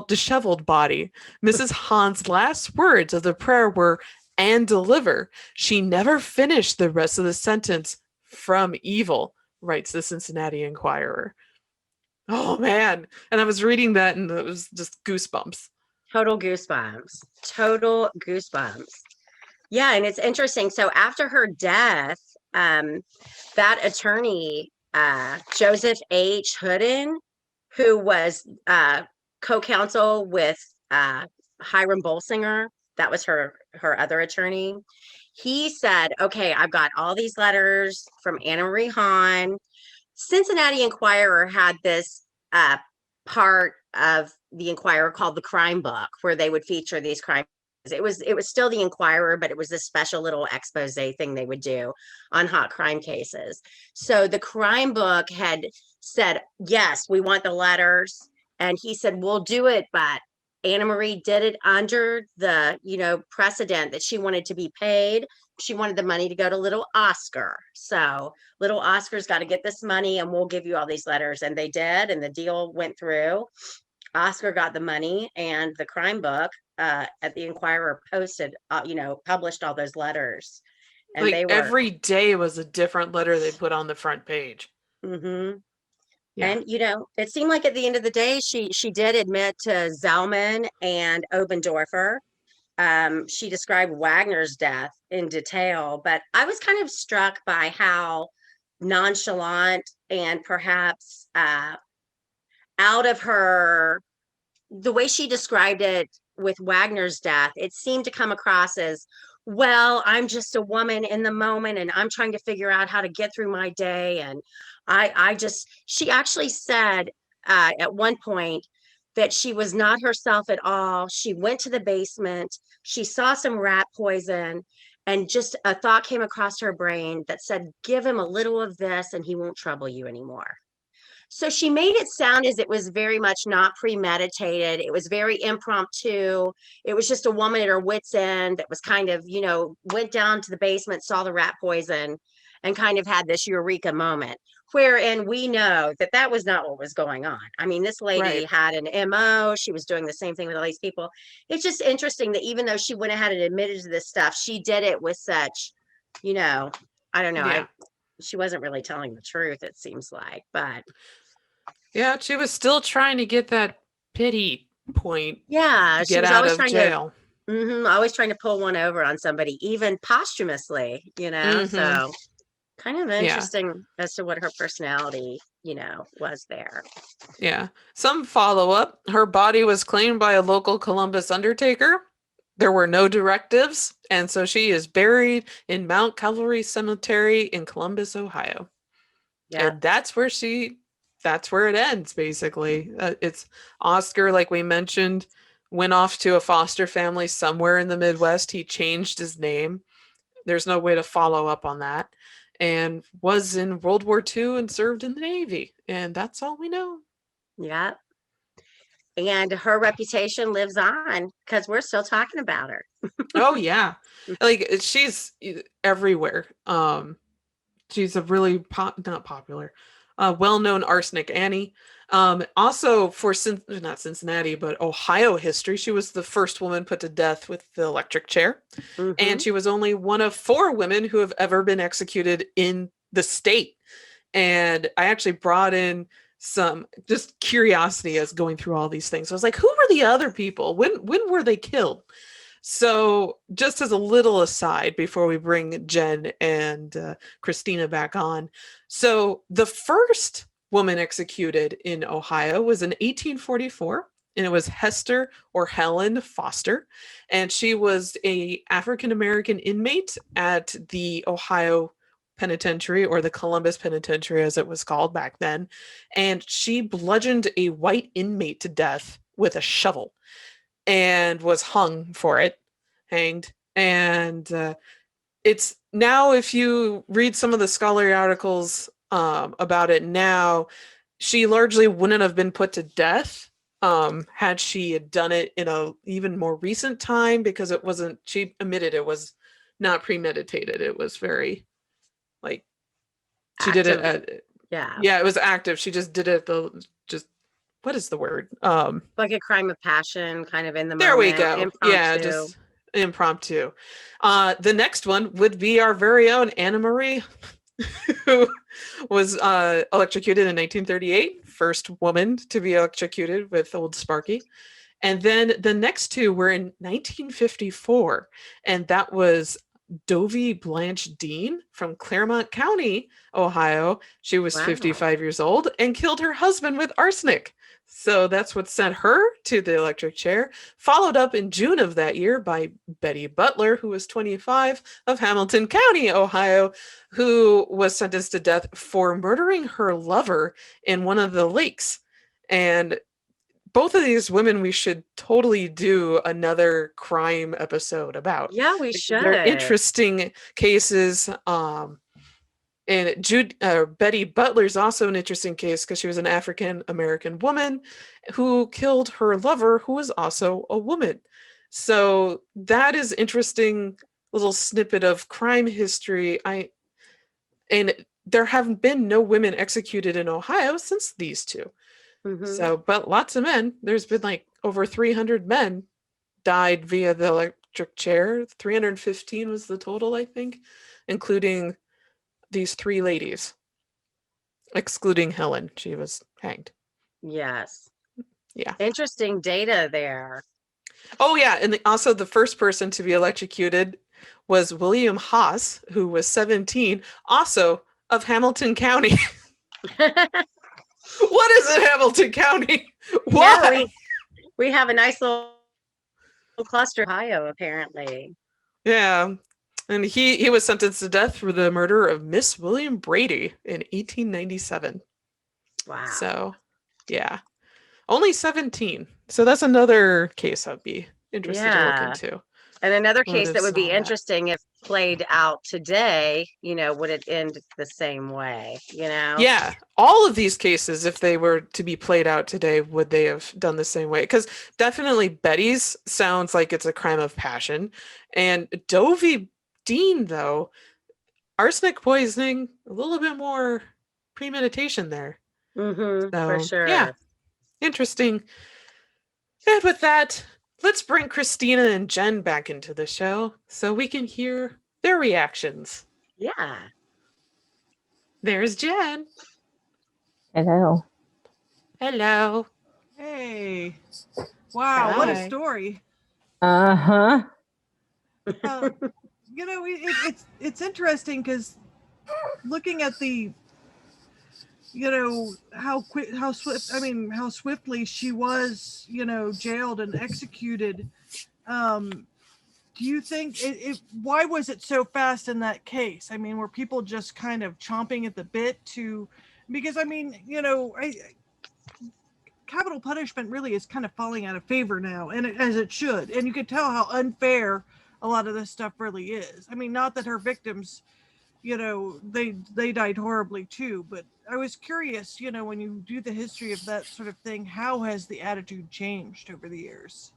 disheveled body. Mrs. Hahn's last words of the prayer were, and deliver. She never finished the rest of the sentence, from evil, writes the Cincinnati Enquirer. Oh man. And I was reading that and it was just goosebumps. Total goosebumps. Total goosebumps. Yeah, and it's interesting. So after her death, that attorney, Joseph H. Hooden, who was co-counsel with Hiram Bolsinger, that was her other attorney. He said, "Okay, I've got all these letters from Anna Marie Hahn." Cincinnati Enquirer had this part of the Enquirer called the Crime Book, where they would feature these crime. It was still the Enquirer, but it was this special little expose thing they would do on hot crime cases. So the crime book had said, yes, we want the letters. And he said, we'll do it, but Anna Marie did it under the, precedent that she wanted to be paid. She wanted the money to go to little Oscar. So little Oscar's got to get this money and we'll give you all these letters. And they did. And the deal went through. Oscar got the money, and the crime book at the Enquirer published all those letters. And Like they were, every day was a different letter they put on the front page. mm-hmm. Yeah. And it seemed like at the end of the day, she did admit to Zellman and Obendorfer. She described Wagner's death in detail, but I was kind of struck by how nonchalant and perhaps out of her, the way she described it with Wagner's death, it seemed to come across as, well, I'm just a woman in the moment and I'm trying to figure out how to get through my day. And she actually said at one point that she was not herself at all. She went to the basement, she saw some rat poison, and just a thought came across her brain that said, give him a little of this and he won't trouble you anymore. So she made it sound as it was very much not premeditated. It was very impromptu. It was just a woman at her wit's end that was kind of, went down to the basement, saw the rat poison, and kind of had this eureka moment. Wherein we know that that was not what was going on. I mean, this lady Right. had an MO. She was doing the same thing with all these people. It's just interesting that even though she went ahead and admitted to this stuff, she did it with such, I don't know. Yeah. She wasn't really telling the truth, it seems like, but Yeah, she was still trying to get that pity point, yeah, she get was out always of trying to jail. always trying to pull one over on somebody, even posthumously, Mm-hmm. so kind of Yeah. interesting as to what her personality, was there. Yeah. Some follow up. Her body was claimed by a local Columbus undertaker. There were no directives, and so she is buried in Mount Calvary Cemetery in Columbus, Ohio. Yeah. And that's where it ends, basically. It's Oscar, like we mentioned, went off to a foster family somewhere in the Midwest. He changed his name. There's no way to follow up on that. And was in World War II and served in the Navy. And that's all we know. Yeah. And her reputation lives on because we're still talking about her. Oh yeah. Like she's everywhere. She's a really not popular, well-known Arsenic Annie. Also for not Cincinnati, but Ohio history, she was the first woman put to death with the electric chair, and Mm-hmm. she was only one of 4 women who have ever been executed in the state. And I actually brought in some just curiosity as going through all these things. I was like, who were the other people? When were they killed? So, just as a little aside before we bring Jen and Christina back on, so the first woman executed in Ohio was in 1844. and it was Hester or Helen Foster, and she was a African-American inmate at the Ohio Penitentiary, or the Columbus Penitentiary as it was called back then, and she bludgeoned a white inmate to death with a shovel and was hung for it, hanged. And it's now, if you read some of the scholarly articles about it now, she largely wouldn't have been put to death had she had done it in a even more recent time, because it wasn't, she admitted it was not premeditated. It was very, like, she did it Active. at, Yeah. yeah, it was active. She just did it just, what is the word? Like a crime of passion, kind of in the There we moment, go. Yeah, impromptu. just impromptu. The next one would be our very own Anna Marie, who was electrocuted in 1938, first woman to be electrocuted with Old Sparky. And then the next two were in 1954, and that was Dovie Blanche Dean from Claremont County, Ohio. She was Wow. 55 years old and killed her husband with arsenic. So that's what sent her to the electric chair. Followed up in June of that year by Betty Butler, who was 25, of Hamilton County, Ohio, who was sentenced to death for murdering her lover in one of the lakes. And both of these women we should totally do another crime episode about. Yeah, we They're should. interesting cases. And Betty Butler's also an interesting case because she was an African American woman who killed her lover, who was also a woman. So that is interesting little snippet of crime history. And there have been no women executed in Ohio since these two. Mhm. So, but lots of men. There's been like over 300 men died via the electric chair. 315 was the total, I think, including these three ladies, excluding Helen. She was hanged. Yes. Yeah. Interesting data there. Oh, yeah. And also, the first person to be electrocuted was William Haas, who was 17, also of Hamilton County. What is in Hamilton County? Why? Yeah, we have a nice little cluster, Ohio, apparently. Yeah. And he was sentenced to death for the murder of Miss William Brady in 1897. Wow. So, yeah. Only 17. So that's another case I'd be interested to look into. And another Would case have that would be saw that. interesting if played out today, would it end the same way, Yeah. All of these cases, if they were to be played out today, would they have done the same way? Because definitely Betty's sounds like it's a crime of passion. And Dovie Dean, though, arsenic poisoning, a little bit more premeditation there. Mm-hmm, for So, sure. yeah, interesting. And with that, let's bring Christina and Jen back into the show so we can hear their reactions. Yeah. There's Jen. Hello. Hello. Hey. Wow, what a Hi. story. Uh-huh. It's interesting because looking at the how swiftly she was, jailed and executed. Do you think why was it so fast in that case? I mean, were people just kind of chomping at the bit because capital punishment really is kind of falling out of favor now, and as it should. And you can tell how unfair a lot of this stuff really is. I mean, not that her victims, they died horribly too, but I was curious, when you do the history of that sort of thing, how has the attitude changed over the years?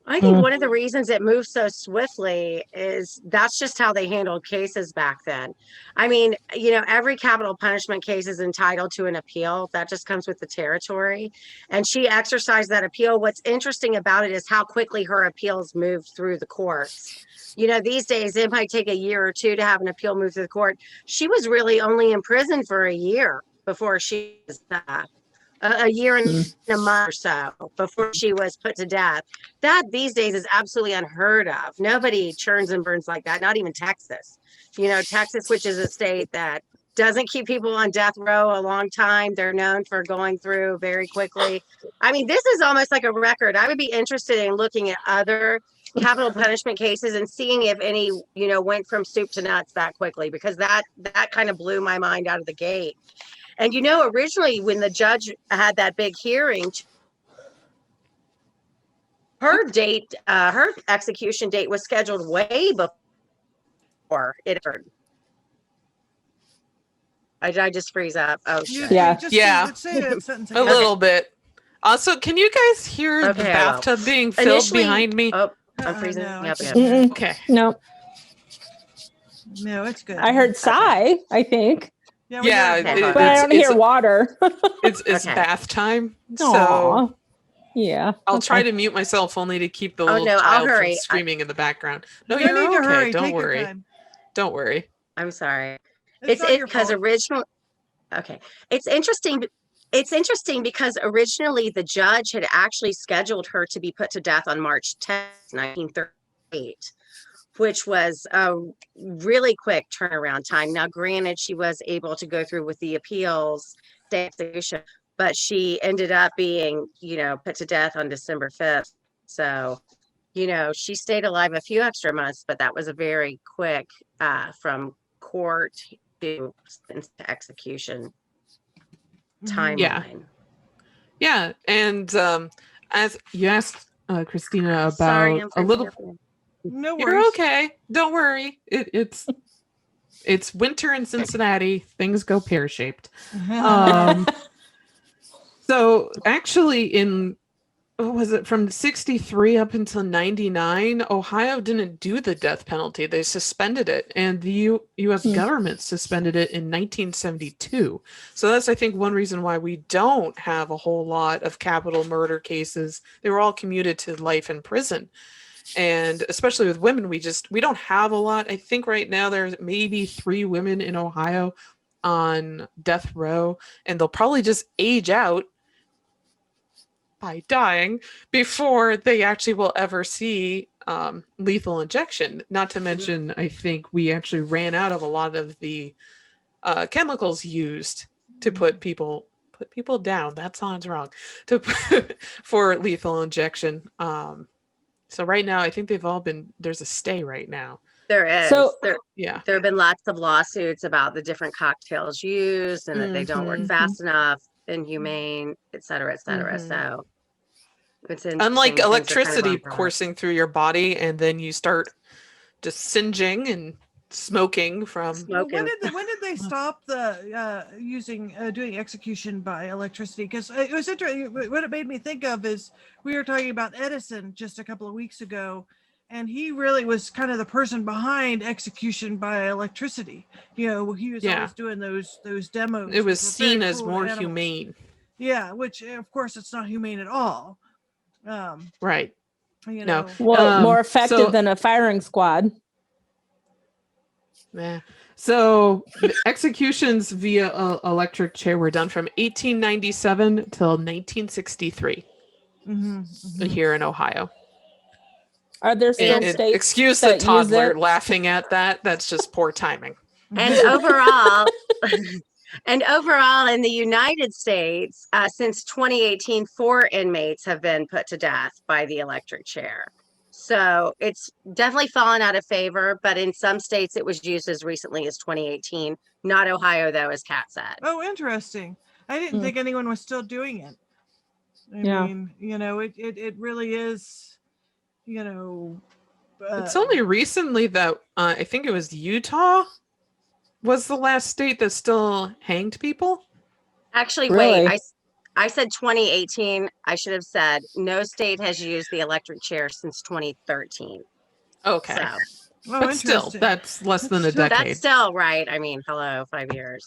I think one of the reasons it moves so swiftly is that's just how they handled cases back then. I mean, every capital punishment case is entitled to an appeal. That just comes with the territory. And she exercised that appeal. What's interesting about it is how quickly her appeals moved through the courts. These days it might take a year or two to have an appeal move through the court. She was really only in prison for a year before she was a year and a month or so before she was put to death. That these days is absolutely unheard of. Nobody churns and burns like that, not even Texas. Texas, which is a state that doesn't keep people on death row a long time. They're known for going through very quickly. I mean, this is almost like a record. I would be interested in looking at other capital punishment cases and seeing if any, went from soup to nuts that quickly, because that kind of blew my mind out of the gate. And originally when the judge had that big hearing, her execution date was scheduled way before it occurred. I just freeze up. Oh, shit. Yeah. Say that sentence A again. little bit. Also, can you guys hear the Okay, I will. bathtub being filled Initially- behind me? Oh, I'm freezing No, up it's again. Okay. No, No, it's good. I heard sigh, I think, Yeah, we Yeah, heard Okay, it. but I don't hear it's water. it's Okay. bath time. So Aw. Yeah. I'll try okay. to mute myself only to keep the Oh, little no, I'll child from hurry. screaming in the background. No, You don't you're need okay. to hurry. Don't Take your worry. time. Don't worry. I'm sorry. It's not your Because fault. okay. It's interesting. It's interesting because originally the judge had actually scheduled her to be put to death on March 10th, 1938, which was a really quick turnaround time. Now, granted, she was able to go through with the appeals, the execution, but she ended up being, put to death on December 5th. So, she stayed alive a few extra months, but that was a very quick from court to execution timeline. Yeah, and as you asked Christina about Sorry, I'm a little, freezing up. No you're worries. okay. Don't worry. It's winter in Cincinnati. Things go pear shaped. So actually, what was it, from 63 up until 99, Ohio didn't do the death penalty. They suspended it, and the U.S. government suspended it in 1972. So that's, I think, one reason why we don't have a whole lot of capital murder cases. They were all commuted to life in prison. And especially with women, we don't have a lot. I think right now there's maybe 3 women in Ohio on death row, and they'll probably just age out by dying before they actually will ever see lethal injection. Not to mention, I think we actually ran out of a lot of the chemicals used to put people down. That sounds wrong. For lethal injection. So right now, I think there's a stay right now. There is. So- there have been lots of lawsuits about the different cocktails used and that they don't work fast enough, inhumane, et cetera, et cetera. So it's interesting. Unlike Things are kind of electricity on pause. coursing through your body, and then you start just singeing and smoking from. Well, Smoking. when did they stop the doing execution by electricity? Because it was interesting. What it made me think of is we were talking about Edison just a couple of weeks ago, and he really was kind of the person behind execution by electricity. He was always doing those demos. It was which were very seen as cruel to more animals. humane. Yeah, which of course it's not humane at all. Right. You No. know. Well, more effective so- than a firing squad. Yeah. So the executions via electric chair were done from 1897 till 1963 here in Ohio. Are there still And states excuse the that use toddler it? laughing at that. That's just poor timing. And overall, in the United States, since 2018, 4 inmates have been put to death by the electric chair. So it's definitely fallen out of favor, but in some states it was used as recently as 2018. Not Ohio, though, as Kat said. Oh, interesting. I didn't think anyone was still doing it. I Yeah. mean, it really is, It's only recently that I think it was Utah was the last state that still hanged people. Actually, Really? wait, I said 2018. I should have said no state has used the electric chair since 2013. Okay. So But still, interesting. that's less than a That's still- decade. that's still right. I mean, hello, 5 years.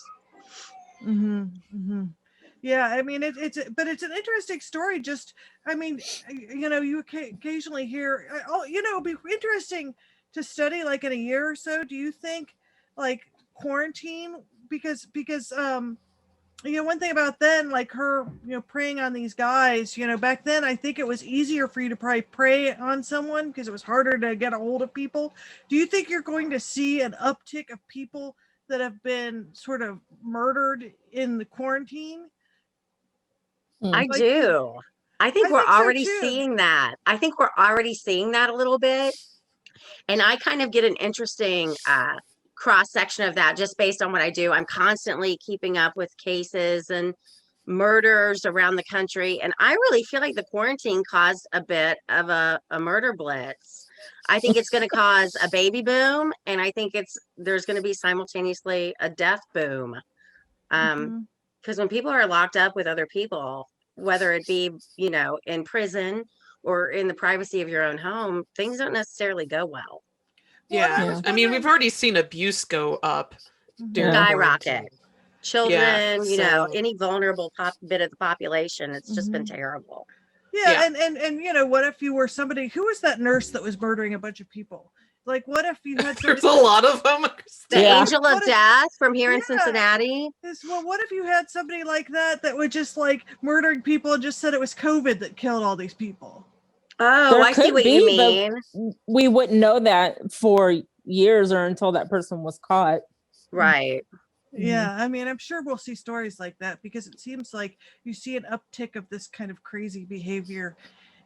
Yeah, I mean it's an interesting story. Just, I mean, you occasionally hear, it'd be interesting to study like in a year or so. Do you think like quarantine because one thing about then, like her, preying on these guys, back then, I think it was easier for you to probably prey on someone because it was harder to get a hold of people. Do you think you're going to see an uptick of people that have been sort of murdered in the quarantine? I Like, do. I think I we're think so, already too. seeing that. I think we're already seeing that a little bit. And I kind of get an interesting cross section of that just based on what I do. I'm constantly keeping up with cases and murders around the country. And I really feel like the quarantine caused a bit of a murder blitz. I think it's going to cause a baby boom. And I think there's going to be simultaneously a death boom. Mhm. Because when people are locked up with other people, whether it be, in prison or in the privacy of your own home, things don't necessarily go well. Well, and I Yeah. was I mean, we've wondering. already seen abuse go up during Yeah. Skyrocket. quarantine. Children, so any vulnerable bit of the population, it's just been Mhm. terrible. Yeah, Yeah. and what if you were somebody who was that nurse that was murdering a bunch of people? Like, what if you had there's somebody? a lot of them. The Yeah. angel of What if- death from here in Yeah. Cincinnati. Well, what if you had somebody like that would just like murdering people and just said it was COVID that killed all these people? Oh, There I see could what you be, but mean. we wouldn't know that for years or until that person was caught. Right. Yeah, I mean, I'm sure we'll see stories like that because it seems like you see an uptick of this kind of crazy behavior.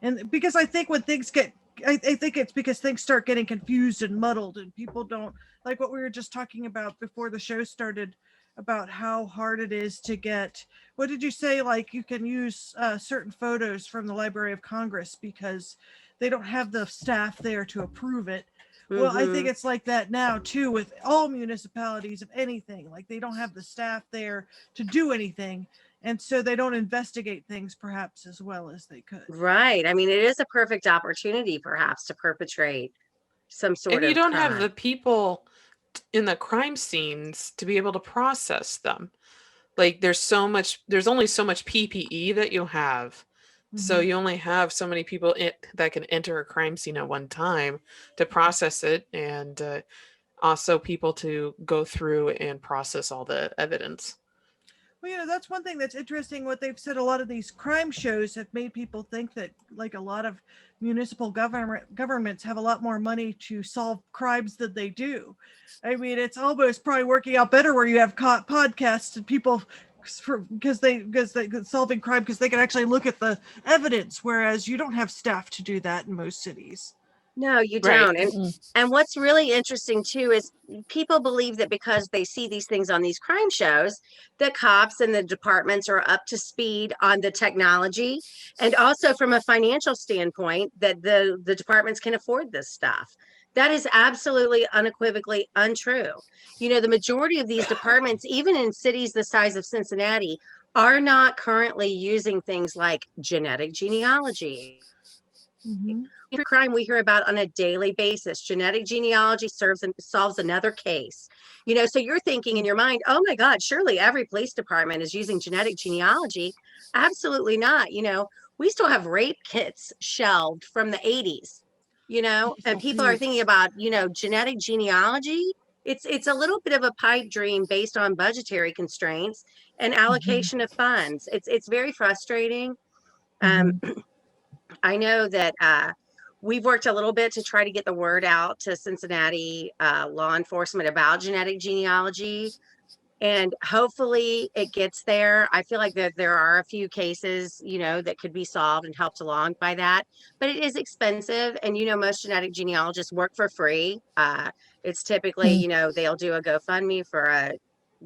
And because I think when things get, I think it's because things start getting confused and muddled and people don't, like what we were just talking about before the show started about how hard it is to get, what did you say? Like you can use certain photos from the Library of Congress because they don't have the staff there to approve it. Well, I think Mm-hmm. it's like that now too with all municipalities of anything. Like they don't have the staff there to do anything, and so they don't investigate things perhaps as well as they could. Right. I mean, it is a perfect opportunity, perhaps, to perpettrate some sort And you of don't have crime. the people in the crime scenes to be able to process them. Like there's only so much PPE that you have. So Mhm. you only have so many people that can enter a crime scene at one time to process it, and also people to go through and process all the evidence. Well, that's one thing that's interesting. What they've said, a lot of these crime shows have made people think that, like, a lot of municipal governments have a lot more money to solve crimes than they do. I mean, it's almost probably working out better where you have podcasts and people because they solving crime because they can actually look at the evidence, whereas you don't have staff to do that in most cities. No, you Right. don't. And what's really interesting too is people believe that because they see these things on these crime shows, the cops and the departments are up to speed on the technology, and also from a financial standpoint that the departments can afford this stuff. That is absolutely unequivocally untrue. The majority of these departments, even in cities the size of Cincinnati, are not currently using things like genetic genealogy. Mm-hmm. Crime we hear about on a daily basis. Genetic genealogy solves another case. So you're thinking in your mind, oh my God, surely every police department is using genetic genealogy. Absolutely not. We still have rape kits shelved from the 80s, and people are thinking about, genetic genealogy. It's a little bit of a pipe dream based on budgetary constraints and allocation of funds. It's very frustrating. Um, I know that we've worked a little bit to try to get the word out to Cincinnati law enforcement about genetic genealogy, and hopefully it gets there. I feel like that there are a few cases, that could be solved and helped along by that, but it is expensive. And, most genetic genealogists work for free. It's typically, they'll do a GoFundMe for a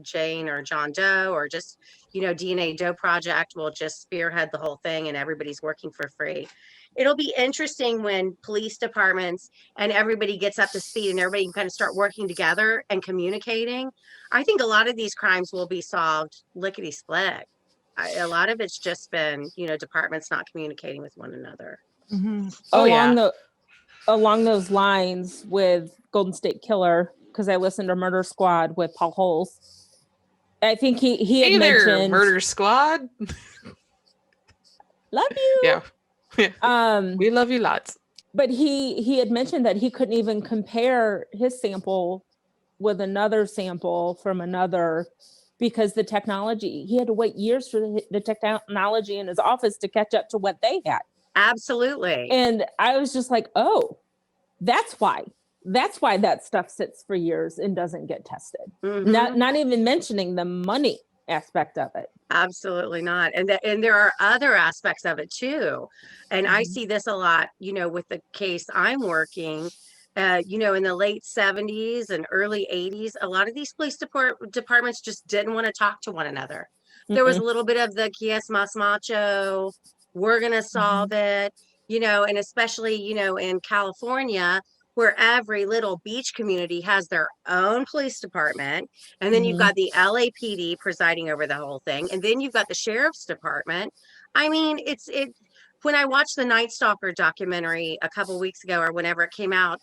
Jane or John Doe, or just, DNA Doe Project will just spearhead the whole thing and everybody's working for free. It'll be interesting when police departments and everybody gets up to speed and everybody can kind of start working together and communicating. I think a lot of these crimes will be solved lickety split. A lot of it's just been, departments not communicating with one another. Mm-hmm. Oh yeah. Along those lines with Golden State Killer, because I listened to Murder Squad with Paul Holes. I think he had Hey there, mentioned Murder Squad. love you. Yeah. We love you lots. But he had mentioned that he couldn't even compare his sample with another sample from another because the technology, he had to wait years for the technology in his office to catch up to what they had. Absolutely. And I was just like, oh, that's why. That's why that stuff sits for years and doesn't get tested. Mhm. Not even mentioning the money aspect of it. Absolutely not. And there are other aspects of it too. And I Mhm. see this a lot, with the case I'm working, in the late 70s and early 80s, a lot of these police departments just didn't want to talk to one another. There was a little bit of the "Quies más macho," we're going to solve it, and especially, in California, where every little beach community has their own police department. And then you've got the LAPD presiding over the whole thing. And then you've got the sheriff's department. I mean, when I watched the Night Stalker documentary a couple weeks ago or whenever it came out,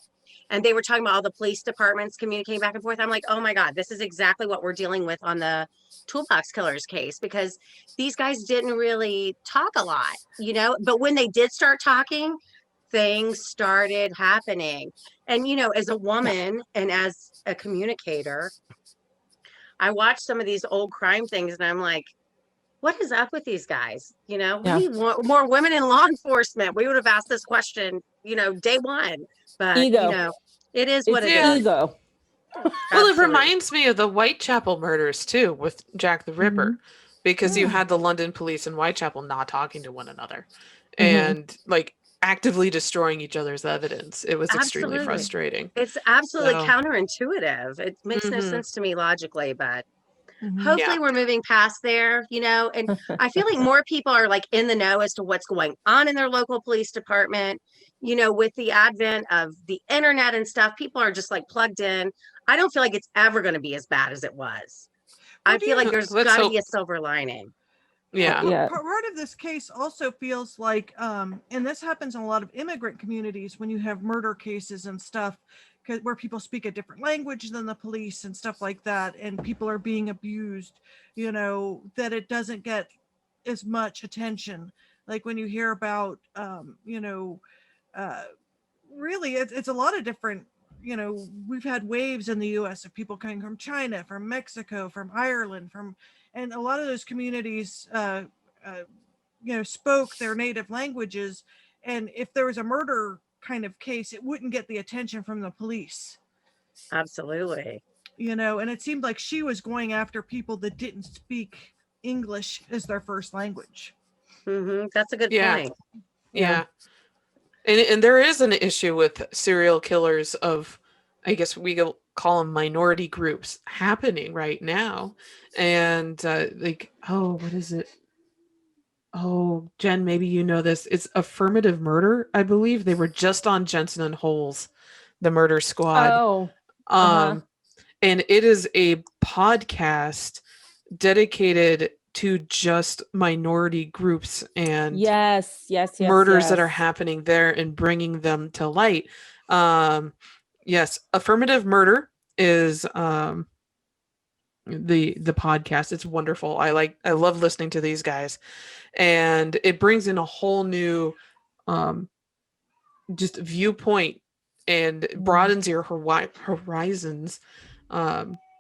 and they were talking about all the police departments communicating back and forth, I'm like, oh my God, this is exactly what we're dealing with on the Toolbox Killers case, because these guys didn't really talk a lot, but when they did start talking, things started happening. And, as a woman and as a communicator, I watch some of these old crime things and I'm like, what is up with these guys? We need more women in law enforcement. We would have asked this question, day one, but Ego. it is what It's it is. ego. Well, it Absolutely. reminds me of the Whitechapel murders too, with Jack the Ripper, because you had the London police and Whitechapel not talking to one another and like actively destroying each other's evidence. It was extremely Absolutely. frustrating. It's absolutely So- counterintuitive. It makes no sense to me logically, but Mhm. hopefully we're moving past there, and I feel like more people are like in the know as to what's going on in their local police department. With the advent of the internet and stuff, people are just like plugged in. I don't feel like it's ever going to be as bad as it was. Well, I feel like there's Let's got to hope. be a silver lining. Yeah. Yeah. Part of this case also feels like, and this happens in a lot of immigrant communities when you have murder cases and stuff, where people speak a different language than the police and stuff like that, and people are being abused, that it doesn't get as much attention. Like when you hear about, really, it's a lot of different. We've had waves in the U.S. of people coming from China, from Mexico, from Ireland, and a lot of those communities, spoke their native languages. And if there was a murder kind of case, it wouldn't get the attention from the police. Absolutely. And it seemed like she was going after people that didn't speak English as their first language. That's a good Yeah. point. Yeah. And there is an issue with serial killers of, I guess we call them minority groups, happening right now. And what is it? Oh, Jen, maybe you know this. It's affirmative murder, I believe. They were just on Jensen and Holes, the murder squad. Oh. And it is a podcast dedicated to just minority groups and Yes. murders that are happening there and bringing them to light. Yes, affirmative murder is the podcast. It's wonderful. I love listening to these guys, and it brings in a whole new just viewpoint and broadens your horizons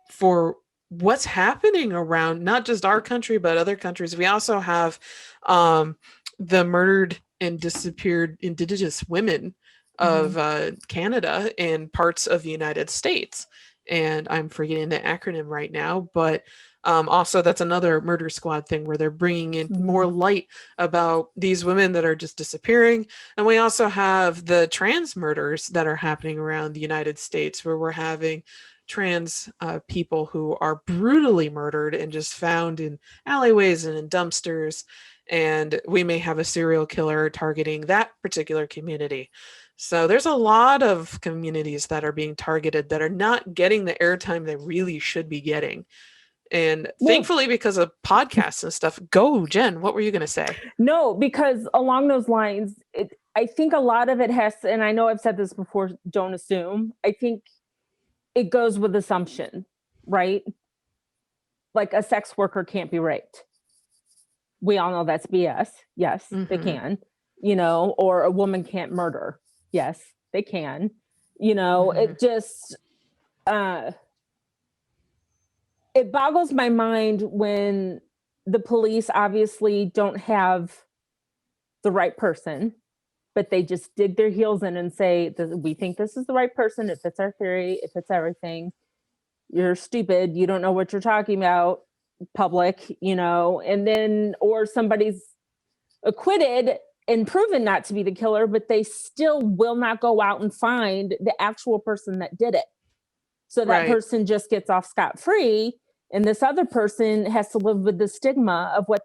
for what's happening around not just our country but other countries. We also have the murdered and disappeared Indigenous women of Canada and parts of the United States, and I'm forgetting the acronym right now, but also that's another murder squad thing where they're bringing in more light about these women that are just disappearing. And we also have the trans murders that are happening around the United States, where we're having trans people who are brutally murdered and just found in alleyways and in dumpsters. And we may have a serial killer targeting that particular community. So there's a lot of communities that are being targeted that are not getting the airtime they really should be getting. And thankfully, because of podcasts and stuff, go, Jen, what were you going to say? No, because along those lines, I think a lot of it has, and I know I've said this before, don't assume. I think it goes with assumption, right? Like a sex worker can't be raped. We all know that's BS. Yes, they can, or a woman can't murder. Yes, they can. It just, it boggles my mind when the police obviously don't have the right person, but they just dig their heels in and say, we think this is the right person. It fits our theory. It fits everything. You're stupid. You don't know what you're talking about, public, and then, or somebody's acquitted and proven not to be the killer, but they still will not go out and find the actual person that did it. So that person just gets off scot-free, and this other person has to live with the stigma of what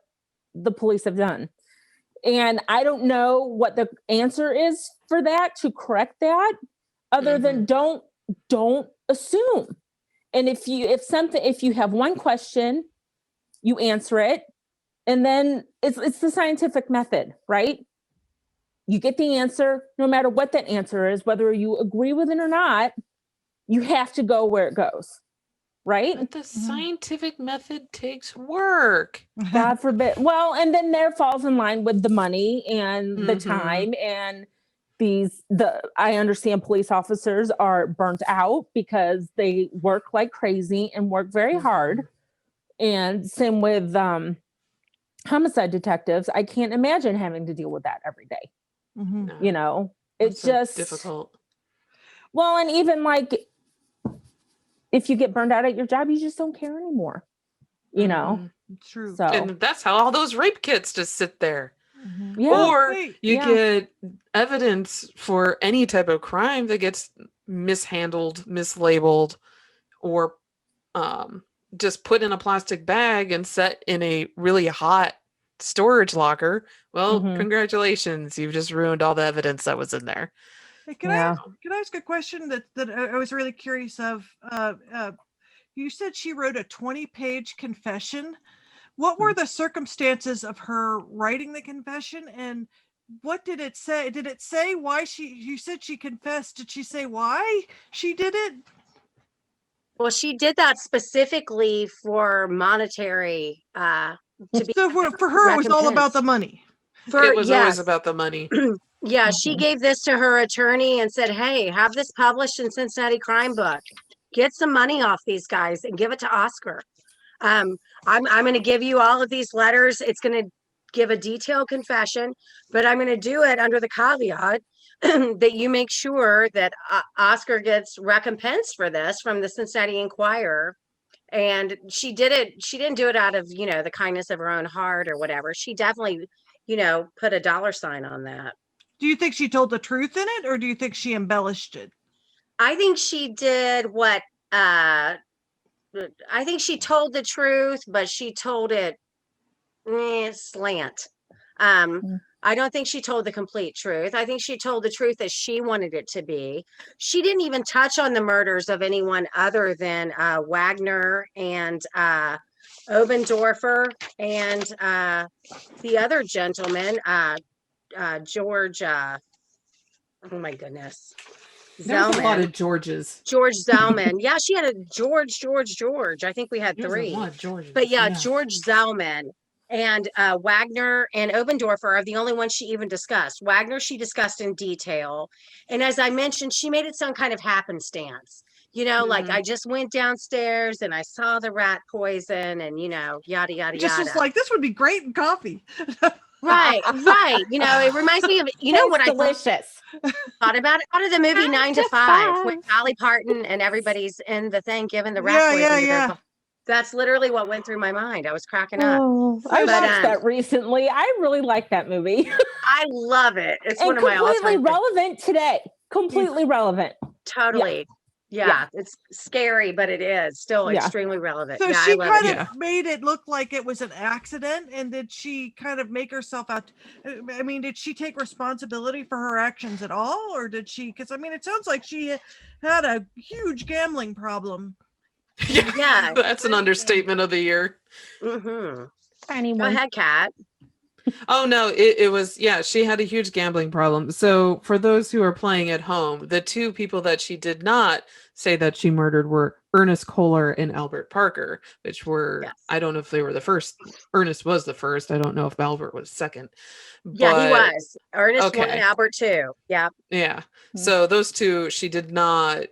the police have done. And I don't know what the answer is for that, to correct that, other than don't assume. And if you have one question, you answer it, and then it's the scientific method, right? You get the answer, no matter what that answer is, whether you agree with it or not, you have to go where it goes, right? But the scientific method takes work. God forbid. Well, and then there falls in line with the money and the time, and I understand police officers are burnt out because they work like crazy and work very hard. And same with homicide detectives. I can't imagine having to deal with that every day. No, it's just difficult. Well, and even like, if you get burned out at your job, you just don't care anymore. True. So, and that's how all those rape kits just sit there. Yeah. Or you get evidence for any type of crime that gets mishandled, mislabeled, or just put in a plastic bag and set in a really hot storage locker. Well, congratulations, you've just ruined all the evidence that was in there. Hey, can I ask a question that I was really curious of? You said she wrote a 20-page confession. What were the circumstances of her writing the confession, and what did it say? Did it say why you said she confessed? Did she say why she did it? Well, she did that specifically for monetary. So for her, it was all about the money. It was always about the money. Yeah, she gave this to her attorney and said, "Hey, have this published in Cincinnati Crime Book. Get some money off these guys and give it to Oscar. I'm going to give you all of these letters. It's going to give a detailed confession, but I'm going to do it under the caveat that you make sure that Oscar gets recompense for this from the Cincinnati Enquirer." And she did it. She didn't do it out of, the kindness of her own heart or whatever. She definitely, put a dollar sign on that. Do you think she told the truth in it, or do you think she embellished it? I think she did what, I think she told the truth, but she told it slant. I don't think she told the complete truth. I think she told the truth as she wanted it to be. She didn't even touch on the murders of anyone other than Wagner and Obendorfer and the other gentleman, George. Oh my goodness. There was a lot of Georges. George Zellman. Yeah, she had a George. I think we had three. A lot of Georges, but George Zellman and Wagner and Obendorfer are the only ones she even discussed. Wagner she discussed in detail. And as I mentioned, she made it sound kind of happenstance. Like I just went downstairs and I saw the rat poison and, yada, yada, just yada. was like, this would be great in coffee. Right. It reminds me of, what delicious. I thought about it. Out of the movie 9 to 5, when Dolly Parton and everybody's in the thing giving the rat poison. Yeah. That's literally what went through my mind. I was cracking up. I watched that recently. I really like that movie. I love it. It's and one of my all-time completely relevant today. Completely relevant. Totally. Yeah, it's scary, but it is still extremely relevant. So she kind of made it look like it was an accident, and did she kind of make herself out? I mean, did she take responsibility for her actions at all, or did she? Because it sounds like she had a huge gambling problem. Yeah, that's an understatement of the year. Go ahead, Kat. Oh no, it was, she had a huge gambling problem. So for those who are playing at home, the two people that she did not say that she murdered were Ernst Kohler and Albert Parker, which were, I don't know if they were the first. Ernest was the first. I don't know if Albert was second. Yeah, he was. Ernest 1 and Albert 2. Yeah. Yeah. So those two, she did not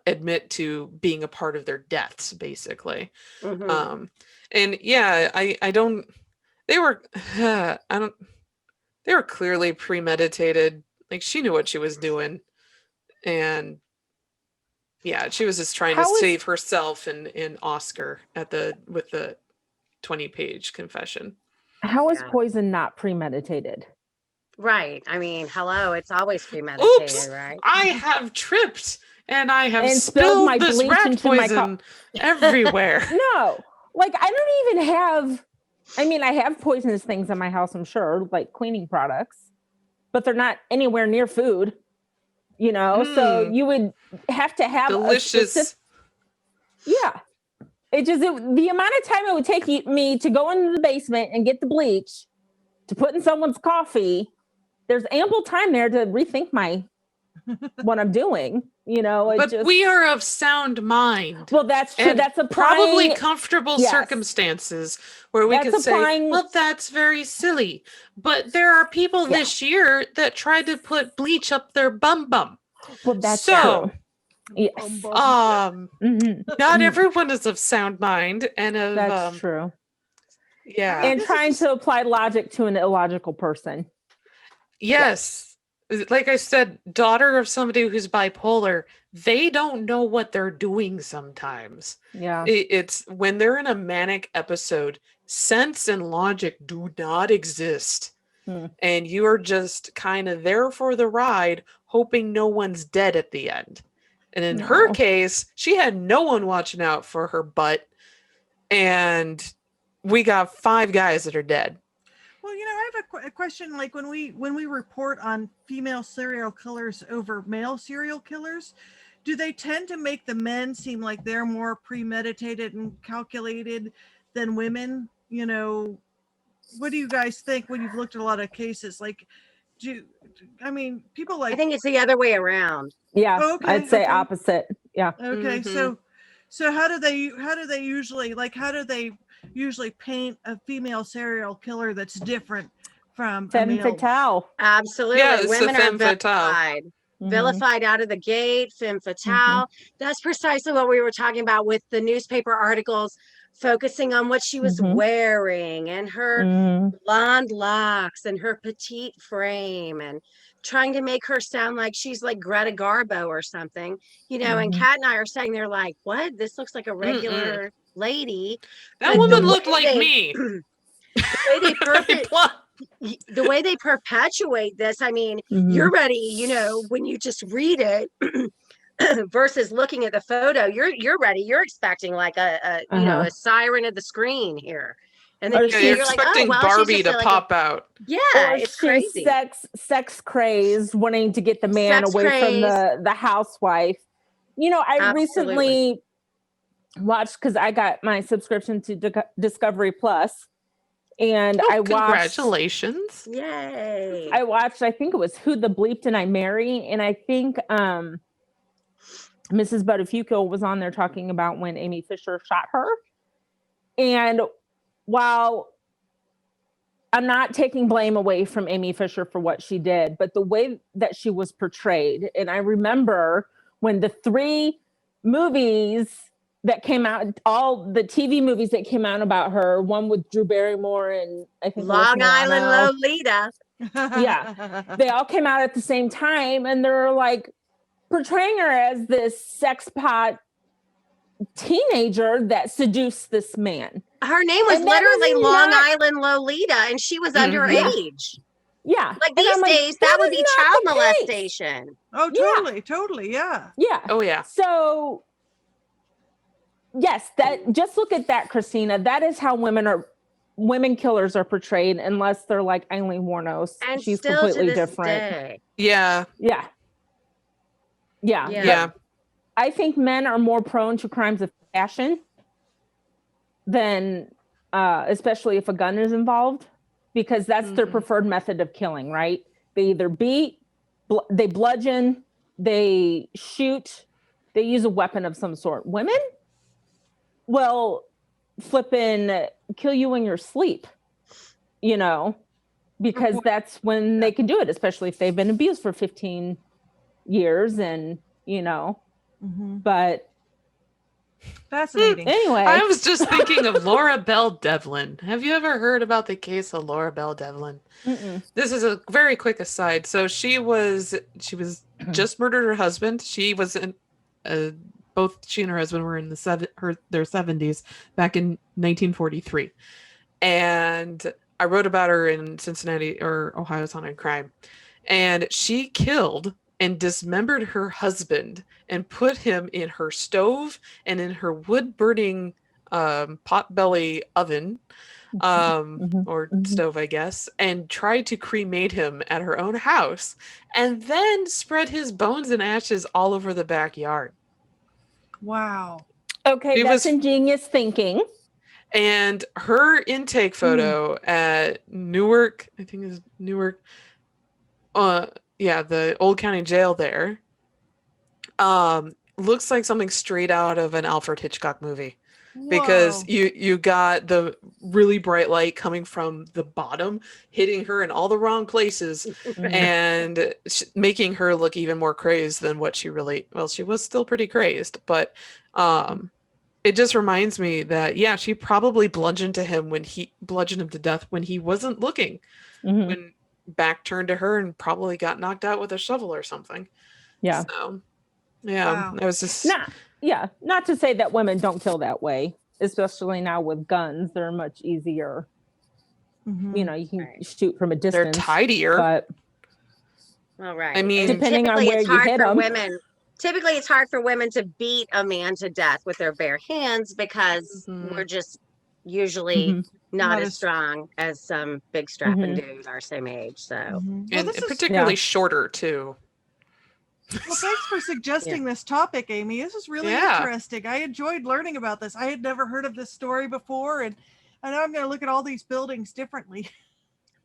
admit to being a part of their deaths, basically. And I don't. They were, they were clearly premeditated Like, she knew what she was doing. And yeah, she was just trying How to is- save herself and Oscar with the 20-page confession. How is Yeah. poison not premeditated? Right. I mean, hello, it's always premeditated, Oops! right? I have tripped and I have And spilled my spilled this bleach rat into my poison everywhere. No, like I don't even have. I mean, I have poisonous things in my house, I'm sure, like cleaning products, but they're not anywhere near food. So you would have to have Delicious. Yeah. The amount of time it would take me to go into the basement and get the bleach to put in someone's coffee, there's ample time there to rethink what I'm doing. But we are of sound mind. Well, that's true. And That's probably comfortable Yes. circumstances where we That's could say, applying- well, that's very silly. But there are people Yeah. this year that tried to put bleach up their bum. Well, that's So, true. Yes. not everyone is of sound mind and of That's true. yeah. And trying to apply logic to an illogical person. Yes. Like I said, daughter of somebody who's bipolar, they don't know what they're doing sometimes. Yeah. It's when they're in a manic episode, sense and logic do not exist. And you are just kind of there for the ride, hoping no one's dead at the end. And in her case, she had no one watching out for her butt. And we got 5 guys that are dead. Well, I have a question. Like when we report on female serial killers over male serial killers, do they tend to make the men seem like they're more premeditated and calculated than women? What do you guys think when you've looked at a lot of cases? Like, people like. I think it's the other way around. Yeah. Okay, I'd say okay. opposite. Yeah. Okay, so how do they usually paint a female serial killer that's different from Femme a male? fatale. Absolutely. Yeah, it's Women the are femme fatale. vilified. Mhm. Vilified out of the gate, femme fatale. That's precisely what we were talking about with the newspaper articles, focusing on what she was wearing and her blonde locks and her petite frame, and trying to make her sound like she's like Greta Garbo or something, and Kat and I are sitting there like, what? This looks like a regular lady. That But woman the looked way like they- me. The way they perpetuate this, I mean, you're ready, when you just read it versus looking at the photo, you're ready. You're expecting like a siren of the screen here. And then You're expecting Barbie to pop out. Yeah, Or it's she's crazy. sex crazed, wanting to get the man Sex away from crazed. the housewife. I Absolutely. recently watched, because I got my subscription to Discovery Plus, and I watched. Congratulations! Yay! I watched. I think it was Who the Bleep Did I Marry, and I think Mrs. Buttafuoco was on there talking about when Amy Fisher shot her. And while I'm not taking blame away from Amy Fisher for what she did, but the way that she was portrayed, and I remember when the 3 movies that came out, all the TV movies that came out about her, one with Drew Barrymore and I think Long Alyssa Island Milano. Lolita. Yeah. They all came out at the same time, and they're like portraying her as this sex pot teenager that seduced this man. Her name was And that literally is Long not- Island Lolita, and she was underage. Yeah. Like And these I'm days, that would is be not child the case. molestation. Oh, totally, yeah. Yeah. Oh yeah. So yes, that just look at that, Christina. That is how women killers are portrayed, unless they're like Eileen Wuornos. And She's still completely to this different. day. Yeah. Yeah. Yeah. Yeah. Yeah. I think men are more prone to crimes of passion than especially if a gun is involved, because that's their preferred method of killing, right? They either beat, they bludgeon, they shoot, they use a weapon of some sort. Women will flippin' kill you in your sleep, because that's when they can do it, especially if they've been abused for 15 years and, but Fascinating. Anyway, I was just thinking of Laura Bell Devlin. Have you ever heard about the case of Laura Bell Devlin? mm-mm. This is a very quick aside. So she was just murdered her husband. She was in both she and her husband were in their 70s back in 1943. And I wrote about her in Cincinnati or Ohio's Haunted Crime. And she killed and dismembered her husband and put him in her stove and in her wood burning potbelly oven or stove, I guess, and tried to cremate him at her own house and then spread his bones and ashes all over the backyard. Wow. Okay, She that's was- ingenious thinking. And her intake photo at Newark, I think is Newark, the Old County Jail there, looks like something straight out of an Alfred Hitchcock movie. Because Whoa. you got the really bright light coming from the bottom, hitting her in all the wrong places, and making her look even more crazed than what she really. Well, she was still pretty crazed, but it just reminds me that she probably bludgeoned him to death when he wasn't looking, when back turned to her, and probably got knocked out with a shovel or something. Yeah. So, Wow. that was just. Not to say that women don't kill that way, especially now with guns. They're much easier. Mhm. You know, you can shoot from a distance. They're tidier. But All right. I mean, and depending on typically where it's you hard hit for 'em. women. Typically, it's hard for women to beat a man to death with their bare hands because we're just usually not as strong as some big strapping dude our same age. So, Well, and this is particularly shorter too. Well, thanks for suggesting this topic, Amy. This is really interesting. I enjoyed learning about this. I had never heard of this story before, and I know I'm going to look at all these buildings differently.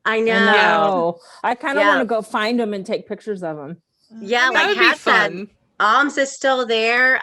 I know. I kind of want to go find them and take pictures of them. Yeah, That would be Kat said, fun. Alms is still there.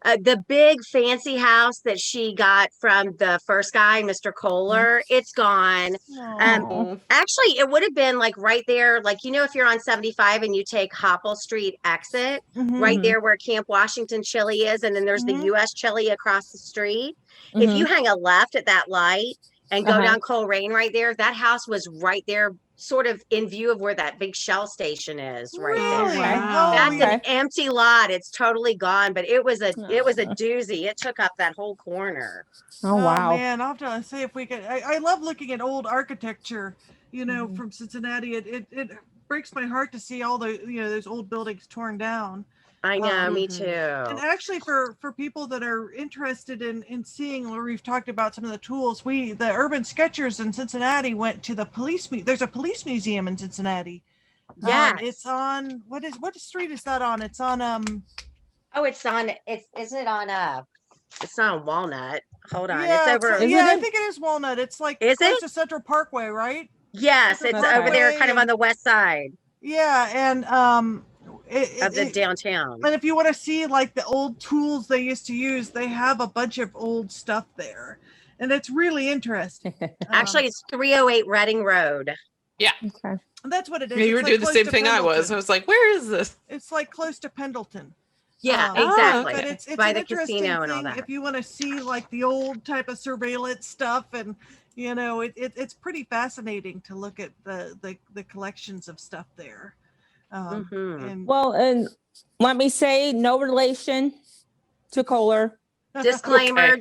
The big fancy house that she got from the first guy, Mr. Kohler, it's gone. Actually, it would have been like right there, like, you know, if you're on 75 and you take Hopple Street exit, right there where Camp Washington Chili is, and then there's the U.S. Chili across the street. If you hang a left at that light and go down Coleraine right there, that house was right there, sort of in view of where that big Shell station is right there. That's an empty lot. It's totally gone, but it was a doozy. It took up that whole corner. Oh wow. Man, I'll have to see if we can. I love looking at old architecture, you know, from Cincinnati. It breaks my heart to see all the, you know, those old buildings torn down. I know, me too. And actually, for people that are interested in seeing, where we've talked about some of the tools, the Urban Sketchers in Cincinnati went to the police. There's a police museum in Cincinnati. Yeah, it's on what street is that on? It's on it's not on Walnut. Hold on, yeah, it's over. I think it is Walnut. It's like close to Central Parkway, right? Yes, it's over there, kind of on the west side. Yeah, and of the downtown. And if you want to see like the old tools they used to use, they have a bunch of old stuff there, and it's really interesting. Actually, it's 308 Reading Road. Yeah. Okay. That's what it is. Yeah, you were doing the same thing I was. I was like, where is this? It's like close to Pendleton. Yeah, exactly. But it's by an the interesting casino and all thing that. if you want to see like the old type of surveillance stuff, and you know, it's pretty fascinating to look at the collections of stuff there. And let me say, no relation to Kohler. Disclaimer.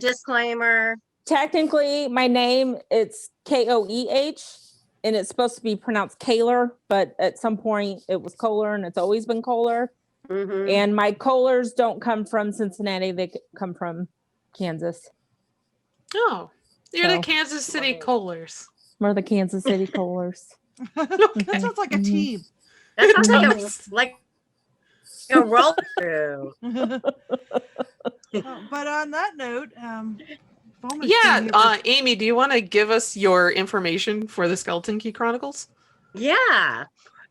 Technically, my name, it's Koeh, and it's supposed to be pronounced Kohler, but at some point it was Kohler, and it's always been Kohler. And my Kohlers don't come from Cincinnati; they come from Kansas. Oh, you're the Kansas City Kohlers. We're the Kansas City Kohlers. That sounds like a team. That sounds like a roll through. But on that note, Amy, do you want to give us your information for the Skeleton Key Chronicles? Yeah,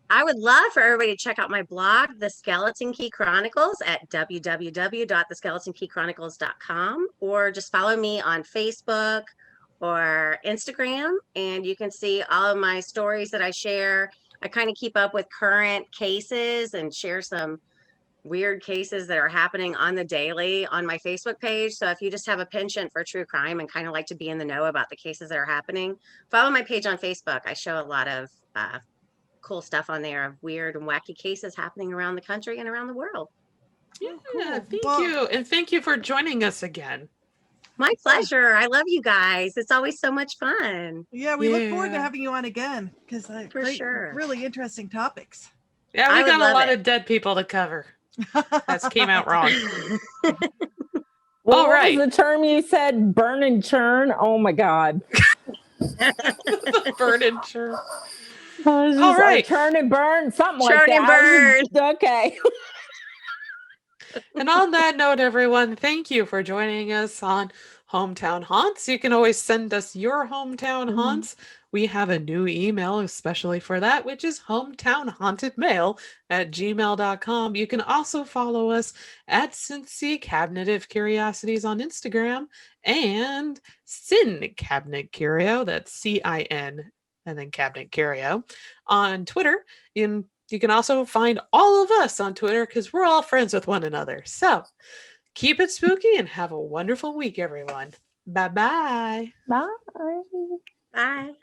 I would love for everybody to check out my blog, The Skeleton Key Chronicles, at www.theskeletonkeychronicles.com, or just follow me on Facebook or Instagram, and you can see all of my stories that I share. I kind of keep up with current cases and share some weird cases that are happening on the daily on my Facebook page. So if you just have a penchant for true crime and kind of like to be in the know about the cases that are happening, follow my page on Facebook. I show a lot of cool stuff on there of weird and wacky cases happening around the country and around the world. Yeah, cool. thank Well- you. And thank you for joining us again. My pleasure. I love you guys. It's always so much fun. Yeah, we look forward to Yeah. having you on again because For sure. really interesting topics. Yeah, I we would got a love lot it. of dead people to cover. That came out wrong. Well, All what right. was the term you said? Burn and churn? Oh my God. The furniture. All right. Churn and burn, something like Churn that. and burn. Okay. And on that note, everyone, thank you for joining us on Hometown Haunts. You can always send us your hometown haunts. We have a new email especially for that, which is hometownhauntedmail@gmail.com. You can also follow us at Cincy Cabinet of Curiosities on Instagram and Sin Cabinet Curio, that's CIN and then Cabinet Curio on Twitter. You can also find all of us on Twitter because we're all friends with one another. So keep it spooky and have a wonderful week, everyone. Bye-bye. Bye. Bye.